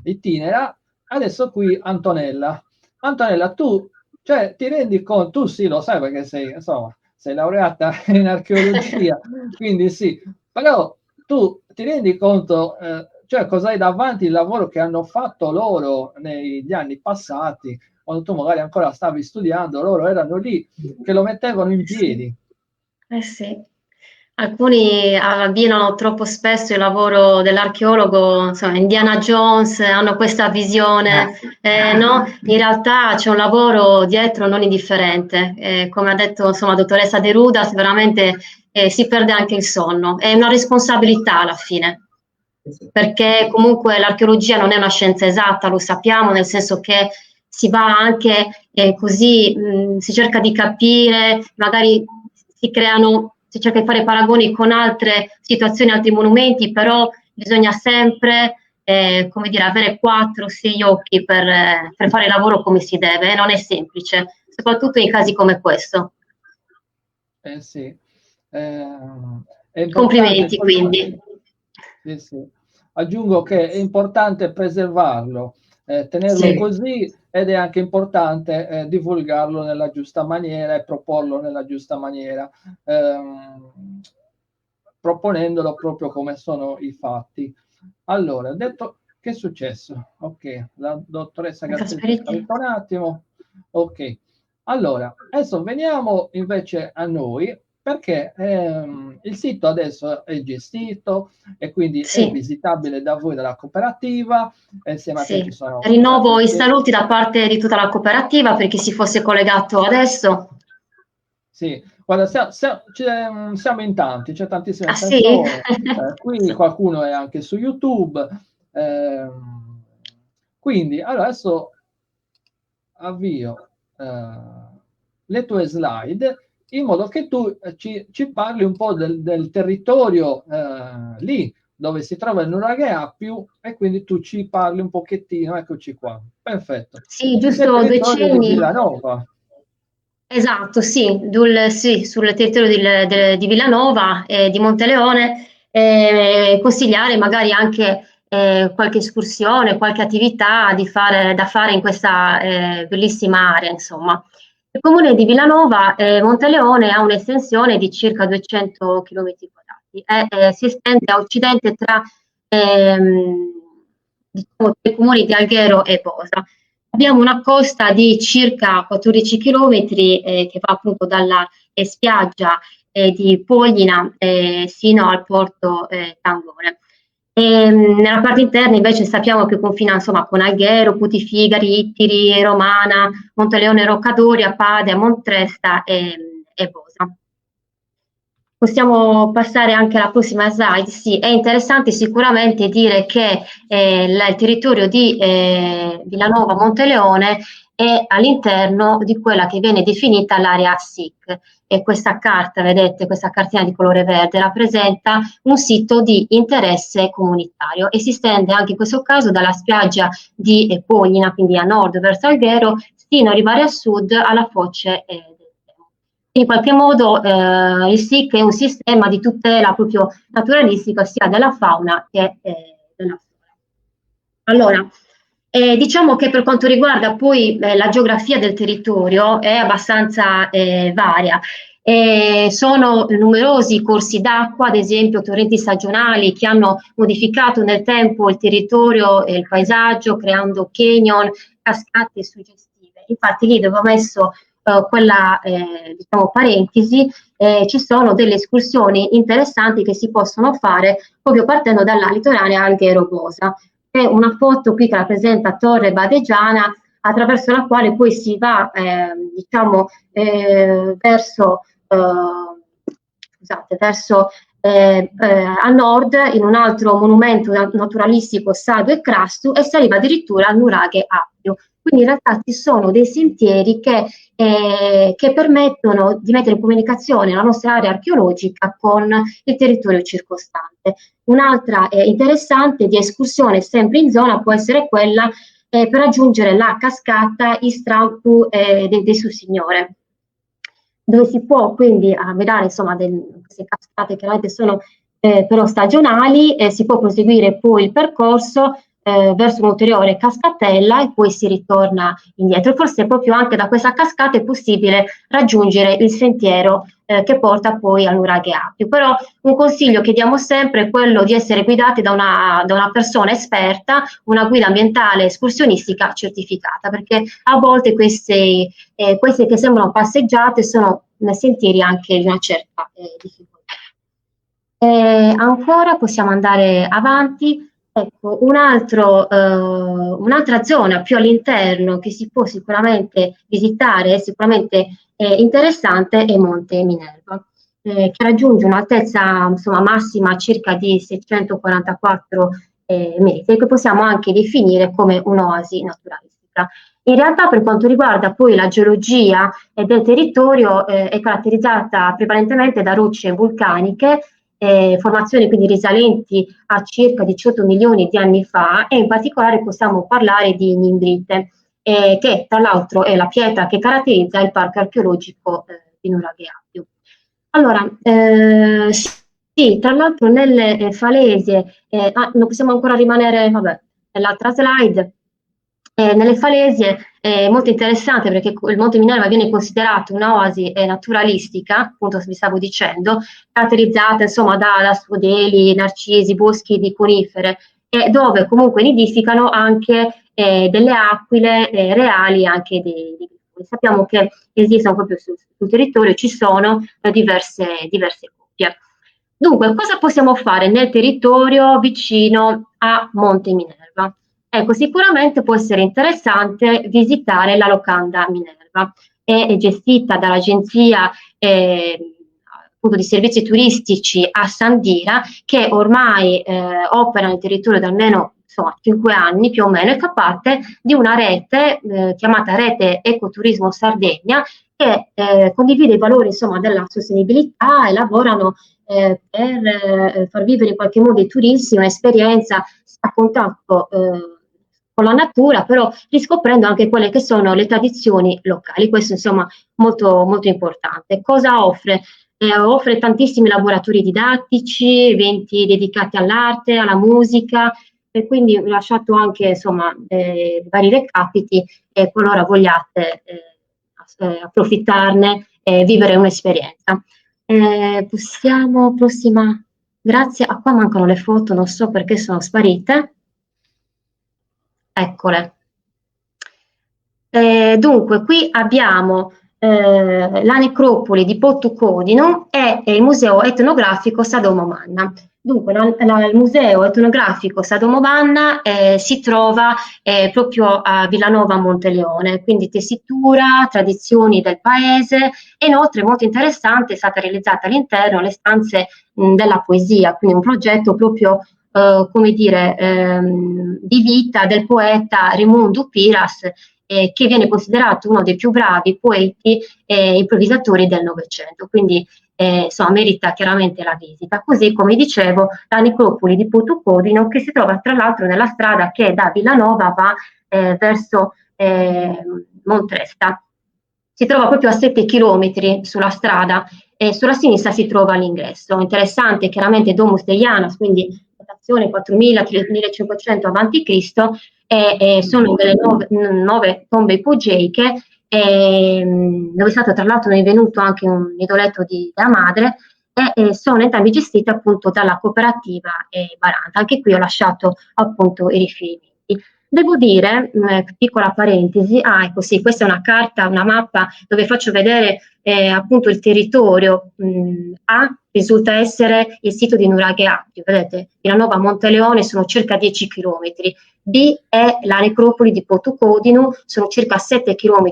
[SPEAKER 1] Itinera. Adesso qui Antonella, tu, cioè, ti rendi conto, tu sì, lo sai perché sei laureata in archeologia, quindi sì, però tu ti rendi conto, cioè cosa hai davanti, il lavoro che hanno fatto loro negli anni passati, quando tu magari ancora stavi studiando, loro erano lì che lo mettevano in piedi.
[SPEAKER 2] Sì. Alcuni abbinano troppo spesso il lavoro dell'archeologo, insomma, Indiana Jones, hanno questa visione, no? In realtà c'è un lavoro dietro non indifferente, come ha detto insomma, la dottoressa De Ruda, veramente si perde anche il sonno, è una responsabilità alla fine, perché comunque l'archeologia non è una scienza esatta, lo sappiamo, nel senso che si va anche così, si cerca di capire, magari si cerca di fare paragoni con altre situazioni, altri monumenti, però bisogna sempre come dire, avere 4-6 occhi per fare il lavoro come si deve, non è semplice, soprattutto in casi come questo.
[SPEAKER 1] Sì.
[SPEAKER 2] Complimenti quindi.
[SPEAKER 1] Sì. Aggiungo che è importante preservarlo, tenerlo così, ed è anche importante divulgarlo nella giusta maniera e proporlo nella giusta maniera, proponendolo proprio come sono i fatti. Allora, detto che è successo? Ok, la dottoressa Gazzetti è sparita un attimo. Ok, allora, adesso veniamo invece a noi, perché il sito adesso è gestito e quindi è visitabile da voi della cooperativa, insieme a te ci sono...
[SPEAKER 2] Rinnovo i saluti da parte di tutta la cooperativa per chi si fosse collegato adesso.
[SPEAKER 1] Sì, guarda, siamo in tanti, c'è tantissime persone,
[SPEAKER 2] sì?
[SPEAKER 1] qui qualcuno è anche su YouTube, quindi allora adesso avvio le tue slide in modo che tu ci parli un po' del territorio lì dove si trova il nuraghe Appiu, e quindi tu ci parli un pochettino, eccoci qua, perfetto.
[SPEAKER 2] Sì, giusto 2 cenni.
[SPEAKER 1] Di Villanova.
[SPEAKER 2] Esatto, sì, sul territorio di Villanova e di Monteleone, consigliare magari anche qualche escursione, qualche attività da fare in questa bellissima area, insomma. Il comune di Villanova Monteleone ha un'estensione di circa 200 km quadrati e si estende a occidente tra diciamo, i comuni di Alghero e Bosa. Abbiamo una costa di circa 14 km che va appunto dalla spiaggia di Poglina fino al porto Tangone. Nella parte interna invece sappiamo che confina insomma con Alghero, Putifigari, Ittiri, Romana, Monteleone, Roccadoria, Padea, Montresta e Bosa. Possiamo passare anche alla prossima slide. Sì, è interessante sicuramente dire che il territorio di Villanova Monteleone è all'interno di quella che viene definita l'area SIC, e questa carta, vedete, questa cartina di colore verde rappresenta un sito di interesse comunitario e si estende anche in questo caso dalla spiaggia di Poglina, quindi a nord verso Alghero, fino ad arrivare a sud alla foce in qualche modo il SIC è un sistema di tutela proprio naturalistica sia della fauna che della flora. Allora, Diciamo che per quanto riguarda poi la geografia del territorio è abbastanza varia. Sono numerosi corsi d'acqua, ad esempio torrenti stagionali, che hanno modificato nel tempo il territorio e il paesaggio, creando canyon, cascate suggestive. Infatti lì dove ho messo quella diciamo parentesi, ci sono delle escursioni interessanti che si possono fare proprio partendo dalla litoranea Alghero-Bosa. È una foto qui che rappresenta Torre Badegiana, attraverso la quale poi si va diciamo verso a nord in un altro monumento naturalistico Sado e Crastu, e si arriva addirittura al nuraghe Appio. Quindi in realtà ci sono dei sentieri che permettono di mettere in comunicazione la nostra area archeologica con il territorio circostante. Un'altra interessante di escursione sempre in zona può essere quella per raggiungere la cascata Istrampu de Sussignore, dove si può quindi ammirare insomma queste cascate che chiaramente sono però stagionali, si può proseguire poi il percorso verso un'ulteriore cascatella e poi si ritorna indietro. Forse proprio anche da questa cascata è possibile raggiungere il sentiero che porta poi al nuraghe Appio. Però un consiglio che diamo sempre è quello di essere guidati da una persona esperta, una guida ambientale escursionistica certificata, perché a volte queste che sembrano passeggiate sono sentieri anche di una certa difficoltà. Ancora possiamo andare avanti. Ecco, un'altra zona più all'interno che si può sicuramente visitare, sicuramente interessante, è Monte Minerva, che raggiunge un'altezza insomma massima circa di 644 metri, che possiamo anche definire come un'oasi naturalistica. In realtà, per quanto riguarda poi la geologia del territorio, è caratterizzata prevalentemente da rocce vulcaniche, formazioni quindi risalenti a circa 18 milioni di anni fa, e in particolare possiamo parlare di Nimbrite, che tra l'altro è la pietra che caratterizza il parco archeologico di Nuraghe Appio. Allora, sì, tra l'altro nelle falesie, non possiamo ancora rimanere, vabbè, nell'altra slide. Nelle falesie è molto interessante perché il Monte Minerva viene considerato un'oasi naturalistica, appunto vi stavo dicendo, caratterizzata insomma da studeli, narcisi, boschi di conifere, dove comunque nidificano anche delle aquile reali, anche dei grifoni. Sappiamo che esistono proprio sul territorio, ci sono diverse coppie. Dunque, cosa possiamo fare nel territorio vicino a Monte Minerva? Ecco, sicuramente può essere interessante visitare la locanda Minerva. È gestita dall'agenzia appunto di servizi turistici a Sandira, che ormai opera nel territorio da almeno 5 anni più o meno, e fa parte di una rete chiamata Rete Ecoturismo Sardegna, che condivide i valori insomma della sostenibilità e lavorano per far vivere in qualche modo ai turisti un'esperienza a contatto con la natura, però riscoprendo anche quelle che sono le tradizioni locali. Questo insomma molto, molto importante. Cosa offre? Offre tantissimi laboratori didattici, eventi dedicati all'arte, alla musica, e quindi ho lasciato anche insomma vari recapiti qualora vogliate approfittarne e vivere un'esperienza. Prossima, grazie. Qua mancano le foto, non so perché sono sparite. Eccole. Dunque, qui abbiamo la necropoli di Pottucodino e il museo etnografico Sadomo Manna. Dunque, il museo etnografico Sadomo Manna si trova proprio a Villanova Monteleone, quindi tessitura, tradizioni del paese, e inoltre molto interessante è stata realizzata all'interno le stanze della poesia, quindi un progetto proprio come dire, di vita del poeta Raimundo Piras, che viene considerato uno dei più bravi poeti e improvvisatori del Novecento, quindi insomma merita chiaramente la visita. Così come dicevo la necropoli di Pottucodino, che si trova tra l'altro nella strada che da Villanova va verso Montresta. Si trova proprio a 7 chilometri sulla strada e sulla sinistra si trova l'ingresso. Interessante chiaramente Domus Deianas, quindi datazione 4000-3500 a.C., sono delle 9 tombe ipogeiche, dove è stato tra l'altro rinvenuto anche un nidoletto della madre, e sono entrambi gestiti appunto dalla cooperativa Baranta. Anche qui ho lasciato appunto i riferimenti. Devo dire, piccola parentesi, ecco sì, questa è una carta, una mappa dove faccio vedere appunto il territorio. A risulta essere il sito di Nuraghe Appio, vedete, Villanova Monteleone sono circa 10 km, B è la necropoli di Potucodinu, sono circa 7 km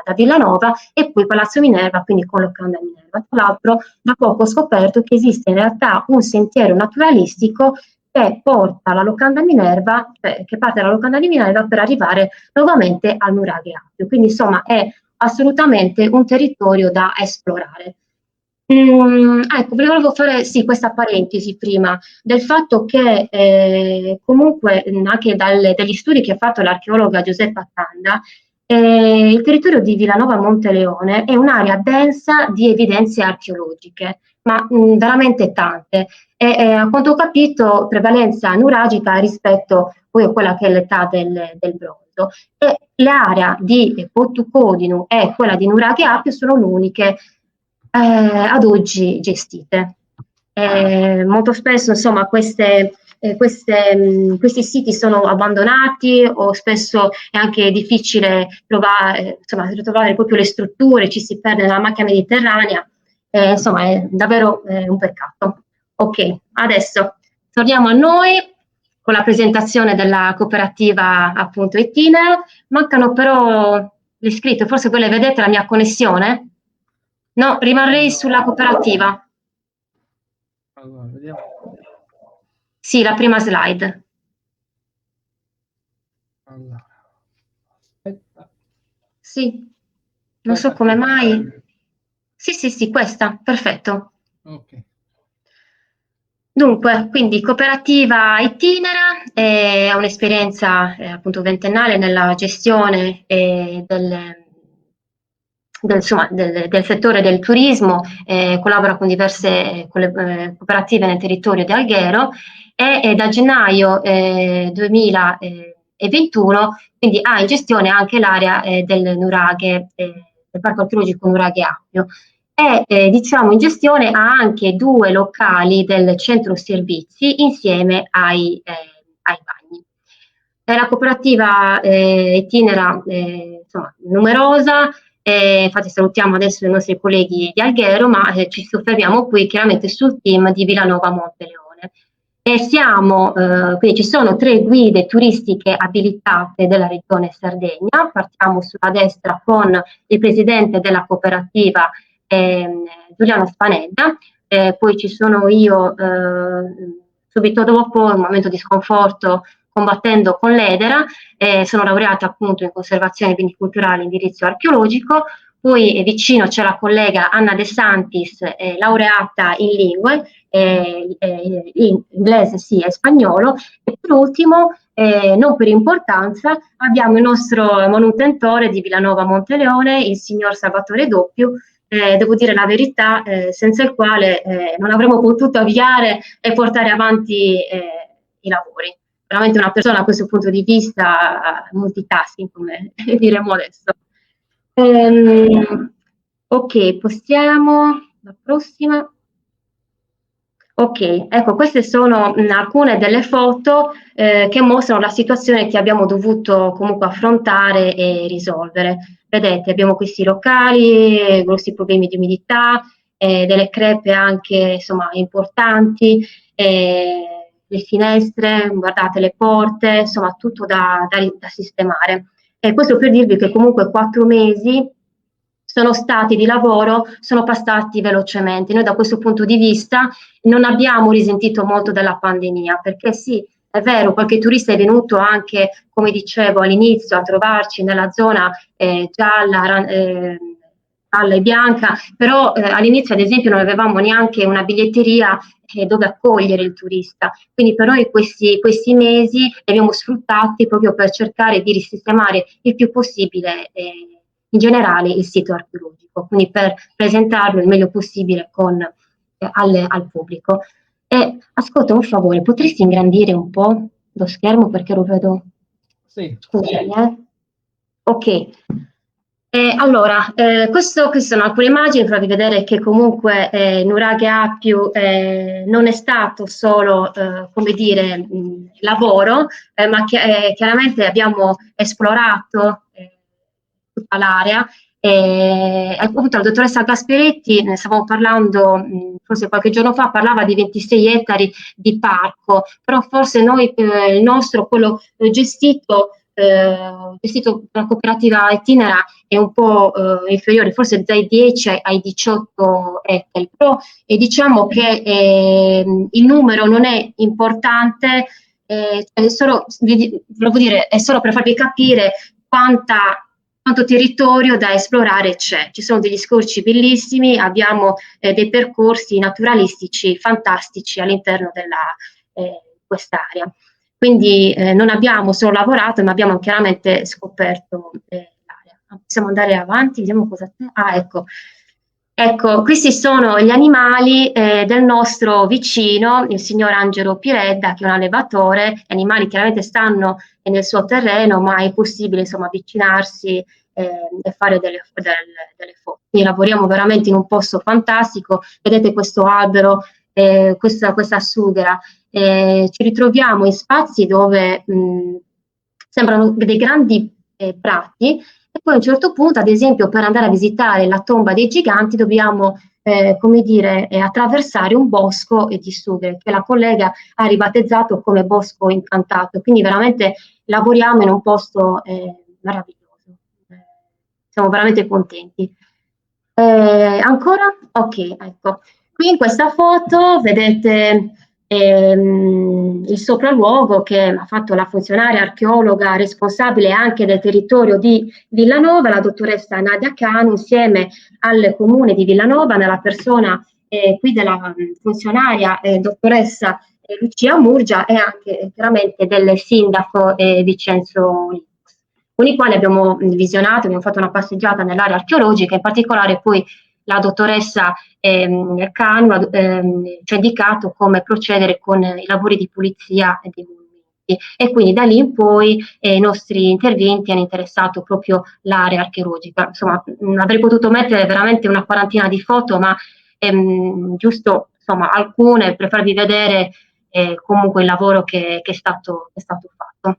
[SPEAKER 2] da Villanova, e poi Palazzo Minerva, quindi con locanda Minerva. Tra l'altro da poco ho scoperto che esiste in realtà un sentiero naturalistico che porta la locanda Minerva, che parte dalla locanda di Minerva per arrivare nuovamente al Nuraghe Appio, quindi insomma è assolutamente un territorio da esplorare. Ecco, volevo fare sì, questa parentesi prima del fatto che comunque anche dagli studi che ha fatto l'archeologa Giuseppa Tanda, il territorio di Villanova Monteleone è un'area densa di evidenze archeologiche, ma veramente tante. A quanto ho capito, prevalenza nuragica rispetto poi a quella che è l'età del bronzo. E l'area di Potucodinu e quella di Nuraghe Appio sono le uniche ad oggi gestite. Molto spesso, insomma, questi siti sono abbandonati, o spesso è anche difficile ritrovare proprio le strutture, ci si perde nella macchia mediterranea, insomma è davvero un peccato. Ok, adesso torniamo a noi con la presentazione della cooperativa appunto Itinera. Mancano però le iscritte, forse voi le vedete la mia connessione? No, rimarrei sulla cooperativa.
[SPEAKER 1] Allora, vediamo.
[SPEAKER 2] Sì, la prima slide.
[SPEAKER 1] Allora, aspetta.
[SPEAKER 2] Sì, non so come mai. Sì, questa, perfetto.
[SPEAKER 1] Ok.
[SPEAKER 2] Dunque, quindi cooperativa Itinera ha un'esperienza appunto ventennale nella gestione del settore del turismo, collabora con diverse cooperative nel territorio di Alghero, e da gennaio 2021 quindi ha in gestione anche l'area del Nuraghe, del Parco Archeologico Nuraghe Appio. E diciamo in gestione ha anche 2 locali del centro servizi insieme ai bagni. La cooperativa Itinera insomma numerosa, infatti salutiamo adesso i nostri colleghi di Alghero, ma ci soffermiamo qui chiaramente sul team di Villanova Monteleone. Quindi ci sono 3 guide turistiche abilitate della regione Sardegna. Partiamo sulla destra con il presidente della cooperativa Giuliano Spanella, poi ci sono io subito dopo, un momento di sconforto combattendo con l'Edera, sono laureata appunto in conservazione vinicolturale e indirizzo archeologico. Poi vicino c'è la collega Anna De Santis, laureata in lingue, in inglese sì e spagnolo. E per ultimo, non per importanza, abbiamo il nostro manutentore di Villanova Monteleone, il signor Salvatore Doppio, devo dire la verità, senza il quale non avremmo potuto avviare e portare avanti i lavori. Veramente una persona a questo punto di vista multitasking, come diremo adesso. Ok, possiamo la prossima. Ok, ecco, queste sono alcune delle foto che mostrano la situazione che abbiamo dovuto comunque affrontare e risolvere. Vedete, abbiamo questi locali, grossi problemi di umidità, delle crepe anche insomma importanti, le finestre, guardate le porte, insomma tutto da sistemare. E questo per dirvi che comunque 4 mesi sono stati di lavoro, sono passati velocemente. Noi da questo punto di vista non abbiamo risentito molto della pandemia, perché sì, è vero, qualche turista è venuto anche, come dicevo all'inizio, a trovarci nella zona gialla e bianca, però all'inizio ad esempio non avevamo neanche una biglietteria dove accogliere il turista, quindi per noi questi mesi li abbiamo sfruttati proprio per cercare di risistemare il più possibile in generale il sito archeologico, quindi per presentarlo il meglio possibile al pubblico. Ascolta un favore, potresti ingrandire un po' lo schermo perché lo vedo
[SPEAKER 1] Sì.
[SPEAKER 2] Scusami, ok. Allora, queste sono alcune immagini per farvi vedere che comunque Nuraghe Appio non è stato solo, come dire, lavoro, ma chiaramente abbiamo esplorato tutta l'area. Appunto la dottoressa Gasperetti, ne stavamo parlando forse qualche giorno fa, parlava di 26 ettari di parco, però forse noi, il nostro, quello gestito da cooperativa Itinera, è un po' inferiore, forse dai 10 ai 18 ettari, però diciamo che il numero non è importante, è solo, volevo dire, è solo per farvi capire quanto territorio da esplorare c'è. Ci sono degli scorci bellissimi, abbiamo dei percorsi naturalistici fantastici all'interno della quest'area. Quindi non abbiamo solo lavorato, ma abbiamo chiaramente scoperto l'area. Possiamo andare avanti, vediamo cosa c'è. Ah, ecco. Ecco, questi sono gli animali del nostro vicino, il signor Angelo Piredda, che è un allevatore. Gli animali chiaramente stanno nel suo terreno, ma è possibile insomma avvicinarsi e fare delle foto. Quindi lavoriamo veramente in un posto fantastico. Vedete questo albero, questa sughera. Ci ritroviamo in spazi dove sembrano dei grandi prati, e poi a un certo punto, ad esempio, per andare a visitare la tomba dei giganti dobbiamo come dire, attraversare un bosco di sughere che la collega ha ribattezzato come bosco incantato. Quindi veramente lavoriamo in un posto meraviglioso. Siamo veramente contenti. Ancora? Ok, ecco. Qui in questa foto vedete il sopralluogo che ha fatto la funzionaria archeologa responsabile anche del territorio di Villanova, la dottoressa Nadia Canu, insieme al comune di Villanova, nella persona qui della funzionaria dottoressa Lucia Murgia e anche chiaramente del sindaco Vincenzo Lix, con i quali abbiamo visionato, abbiamo fatto una passeggiata nell'area archeologica, in particolare poi la dottoressa Canu ci ha indicato come procedere con i lavori di pulizia dei monumenti, e quindi da lì in poi i nostri interventi hanno interessato proprio l'area archeologica. Insomma, avrei potuto mettere veramente una quarantina di foto, ma giusto insomma alcune per farvi vedere comunque il lavoro che è stato fatto.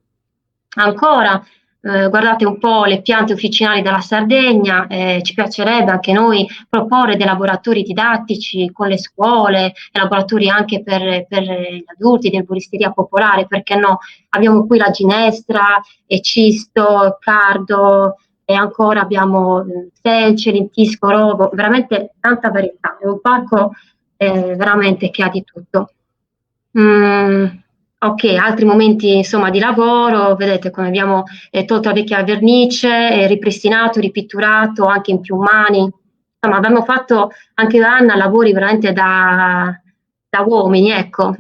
[SPEAKER 2] Ancora guardate un po' le piante officinali della Sardegna, ci piacerebbe anche noi proporre dei laboratori didattici con le scuole, laboratori anche per gli adulti, di erboristeria popolare, perché no? Abbiamo qui la ginestra, cisto, cardo, e ancora abbiamo selce, lentisco, rovo, veramente tanta varietà. È un parco veramente che ha di tutto. Ok, altri momenti insomma di lavoro, vedete come abbiamo tolto la vecchia vernice, ripristinato, ripitturato anche in più mani. Insomma, abbiamo fatto anche da Anna lavori veramente da uomini, ecco.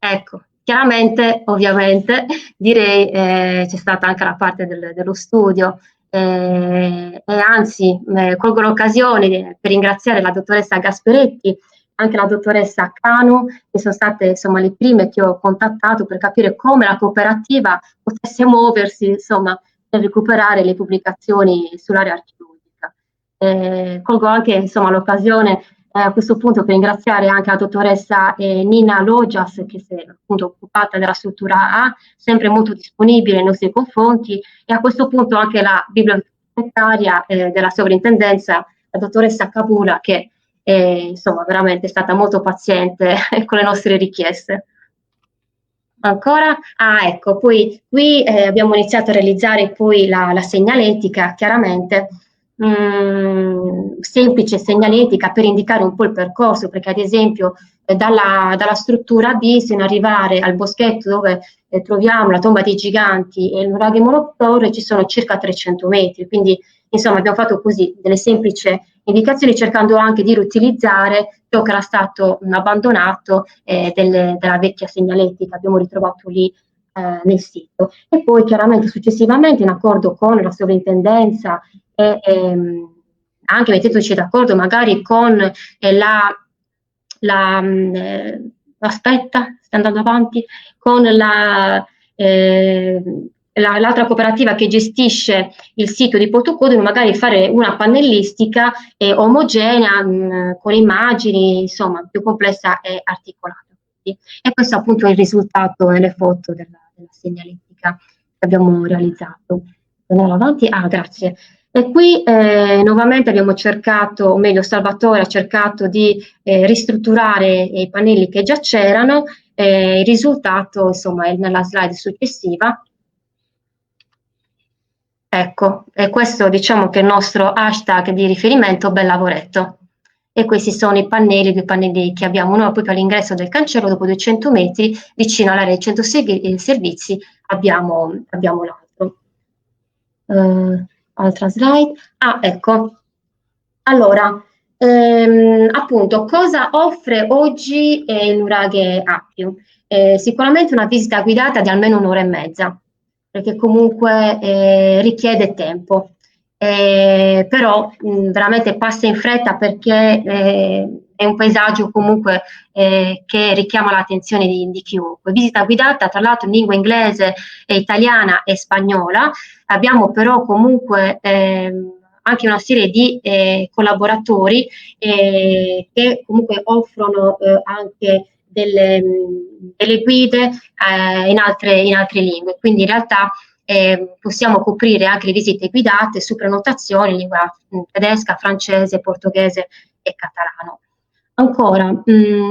[SPEAKER 2] Ecco, chiaramente, ovviamente, direi c'è stata anche la parte dello studio, e anzi colgo l'occasione per ringraziare la dottoressa Gasperetti, anche la dottoressa Canu, che sono state insomma le prime che ho contattato per capire come la cooperativa potesse muoversi insomma per recuperare le pubblicazioni sull'area archeologica. Colgo anche insomma l'occasione a questo punto per ringraziare anche la dottoressa Nina Logias, che si è appunto occupata della struttura A, sempre molto disponibile nei nostri confronti, e a questo punto anche la bibliotecaria della sovrintendenza, la dottoressa Cabula, che insomma veramente è stata molto paziente con le nostre richieste. Ancora? Ah, ecco, poi qui abbiamo iniziato a realizzare poi la segnaletica, chiaramente semplice segnaletica per indicare un po' il percorso, perché ad esempio dalla struttura B, fino ad arrivare al boschetto dove troviamo la tomba dei giganti e il nuraghe Molotov, ci sono circa 300 metri, quindi insomma abbiamo fatto così delle semplici indicazioni, cercando anche di riutilizzare ciò che era stato abbandonato della vecchia segnaletica, abbiamo ritrovato lì nel sito. E poi chiaramente successivamente, in accordo con la sovrintendenza e anche metteteci d'accordo magari con aspetta, sta andando avanti, con l'altra cooperativa che gestisce il sito di Portocodone magari fare una pannellistica omogenea, con immagini, insomma, più complessa e articolata. E questo è appunto il risultato nelle foto della segnaletica che abbiamo realizzato. Andiamo avanti. Grazie. E qui nuovamente abbiamo cercato, o meglio Salvatore ha cercato di ristrutturare i pannelli che già c'erano. Il risultato, insomma, è nella slide successiva. Ecco, e questo diciamo che è il nostro hashtag di riferimento, bel lavoretto. E questi sono i pannelli, due pannelli che abbiamo. Uno proprio all'ingresso del cancello, dopo 200 metri, vicino all'area dei centro servizi, abbiamo l'altro. Altra slide. Ecco. Allora, appunto, cosa offre oggi il Nuraghe Appio? Sicuramente una visita guidata di almeno 1 ora e mezza, perché comunque richiede tempo. Però veramente passa in fretta perché è un paesaggio comunque che richiama l'attenzione di chiunque. Visita guidata tra l'altro in lingua inglese, italiana e spagnola. Abbiamo però comunque anche una serie di collaboratori che comunque offrono anche delle guide in altre lingue, quindi in realtà possiamo coprire anche le visite guidate su prenotazione in lingua tedesca, francese, portoghese e catalano. Ancora,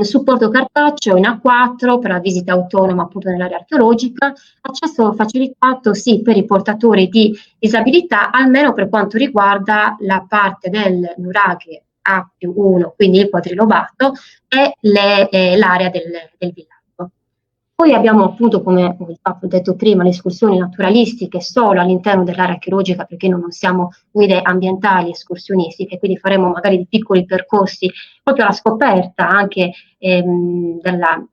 [SPEAKER 2] supporto cartaceo in A4 per la visita autonoma appunto nell'area archeologica, accesso facilitato sì per i portatori di disabilità, almeno per quanto riguarda la parte del Nuraghe A+1, quindi il quadrilobato, e l'area del villaggio. Poi abbiamo appunto, come ho detto prima, le escursioni naturalistiche solo all'interno dell'area archeologica, perché non siamo guide ambientali escursionistiche, quindi faremo magari dei piccoli percorsi proprio alla scoperta anche della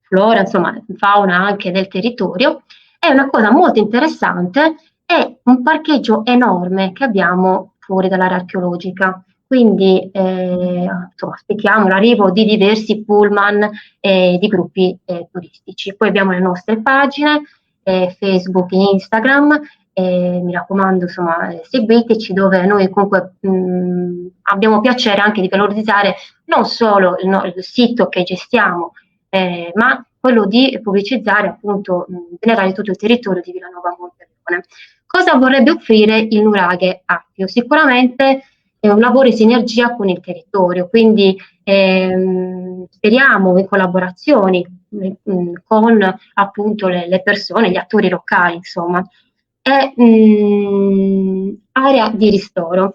[SPEAKER 2] flora, insomma, fauna anche del territorio. È una cosa molto interessante, è un parcheggio enorme che abbiamo fuori dall'area archeologica. Quindi insomma, aspettiamo l'arrivo di diversi pullman di gruppi turistici. Poi abbiamo le nostre pagine, Facebook e Instagram, mi raccomando, insomma, seguiteci, dove noi comunque abbiamo piacere anche di valorizzare non solo il sito che gestiamo, ma quello di pubblicizzare appunto in generale tutto il territorio di Villanova Monterone. Cosa vorrebbe offrire il Nuraghe Appio? Sicuramente è un lavoro in sinergia con il territorio, quindi speriamo in collaborazioni con appunto le persone, gli attori locali, insomma. È area di ristoro.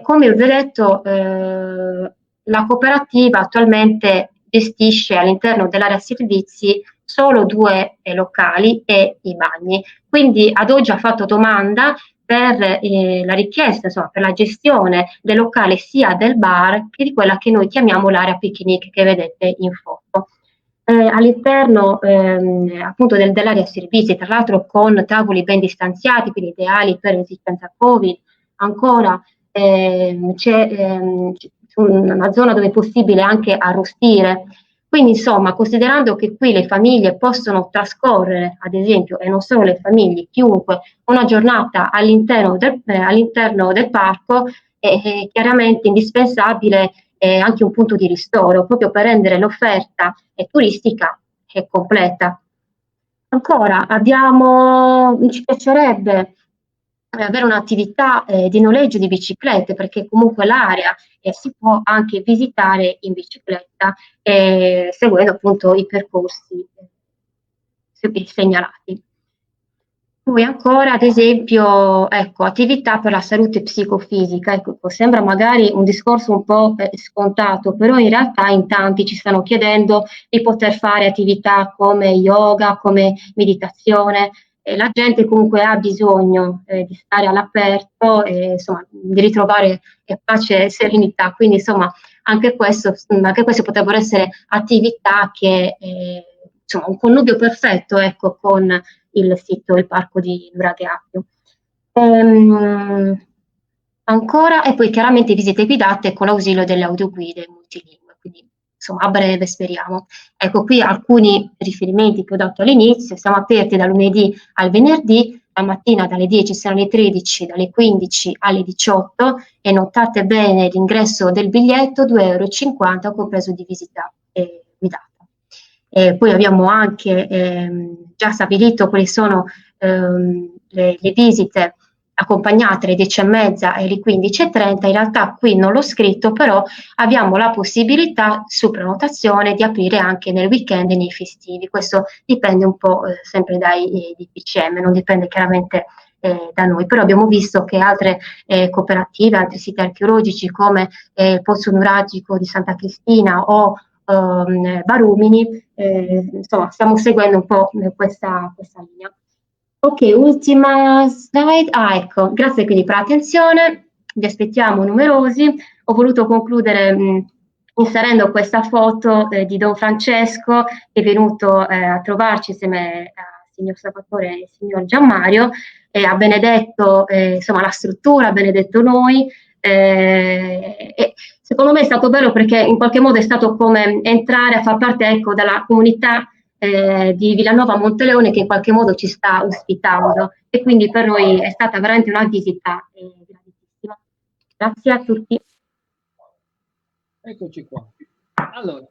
[SPEAKER 2] Come vi ho detto, la cooperativa attualmente gestisce all'interno dell'area servizi solo 2 locali e i bagni. Quindi ad oggi ha fatto domanda per la richiesta, insomma, per la gestione del locale sia del bar che di quella che noi chiamiamo l'area picnic che vedete in foto. All'interno appunto dell'area servizi, tra l'altro con tavoli ben distanziati, quindi ideali per l'esistenza Covid. Ancora c'è una zona dove è possibile anche arrostire. Quindi insomma, considerando che qui le famiglie possono trascorrere, ad esempio, e non solo le famiglie, chiunque, una giornata all'interno del parco, è chiaramente indispensabile anche un punto di ristoro, proprio per rendere l'offerta turistica completa. Ancora, ci piacerebbe avere un'attività di noleggio di biciclette, perché comunque l'area si può anche visitare in bicicletta seguendo appunto i percorsi segnalati. Poi ancora, ad esempio, ecco, attività per la salute psicofisica. Ecco, sembra magari un discorso un po' scontato, però in realtà in tanti ci stanno chiedendo di poter fare attività come yoga, come meditazione. La gente comunque ha bisogno di stare all'aperto e insomma, di ritrovare pace e serenità. Quindi insomma, anche questo potrebbero essere attività che insomma, un connubio perfetto, ecco, con il sito, il parco di Nuraghe Appio. Ancora, e poi chiaramente visite guidate con l'ausilio delle audioguide multilingue, quindi insomma a breve speriamo. Ecco qui alcuni riferimenti che ho dato all'inizio: siamo aperti da lunedì al venerdì, la mattina dalle 10 sino alle 13, dalle 15 alle 18, e notate bene l'ingresso del biglietto, 2,50 € compreso di visita guidata. Poi abbiamo anche già stabilito quali sono le visite accompagnate alle 10:30 e alle 15:30. In realtà qui non l'ho scritto, però abbiamo la possibilità su prenotazione di aprire anche nel weekend e nei festivi. Questo dipende un po' sempre dai DPCM, non dipende chiaramente da noi, però abbiamo visto che altre cooperative, altri siti archeologici come il Pozzo Nuragico di Santa Cristina o Barumini, insomma stiamo seguendo un po' questa linea. Ok, ultima slide. Ecco, grazie quindi per l'attenzione, vi aspettiamo numerosi. Ho voluto concludere inserendo questa foto di Don Francesco, che è venuto a trovarci insieme al signor Salvatore e il signor Gianmario, ha benedetto insomma la struttura, ha benedetto noi, e secondo me è stato bello perché in qualche modo è stato come entrare a far parte, ecco, della comunità di Villanova Monteleone, che in qualche modo ci sta ospitando, e quindi per noi è stata veramente una visita graditissima. Grazie a tutti.
[SPEAKER 1] Eccoci qua. Allora,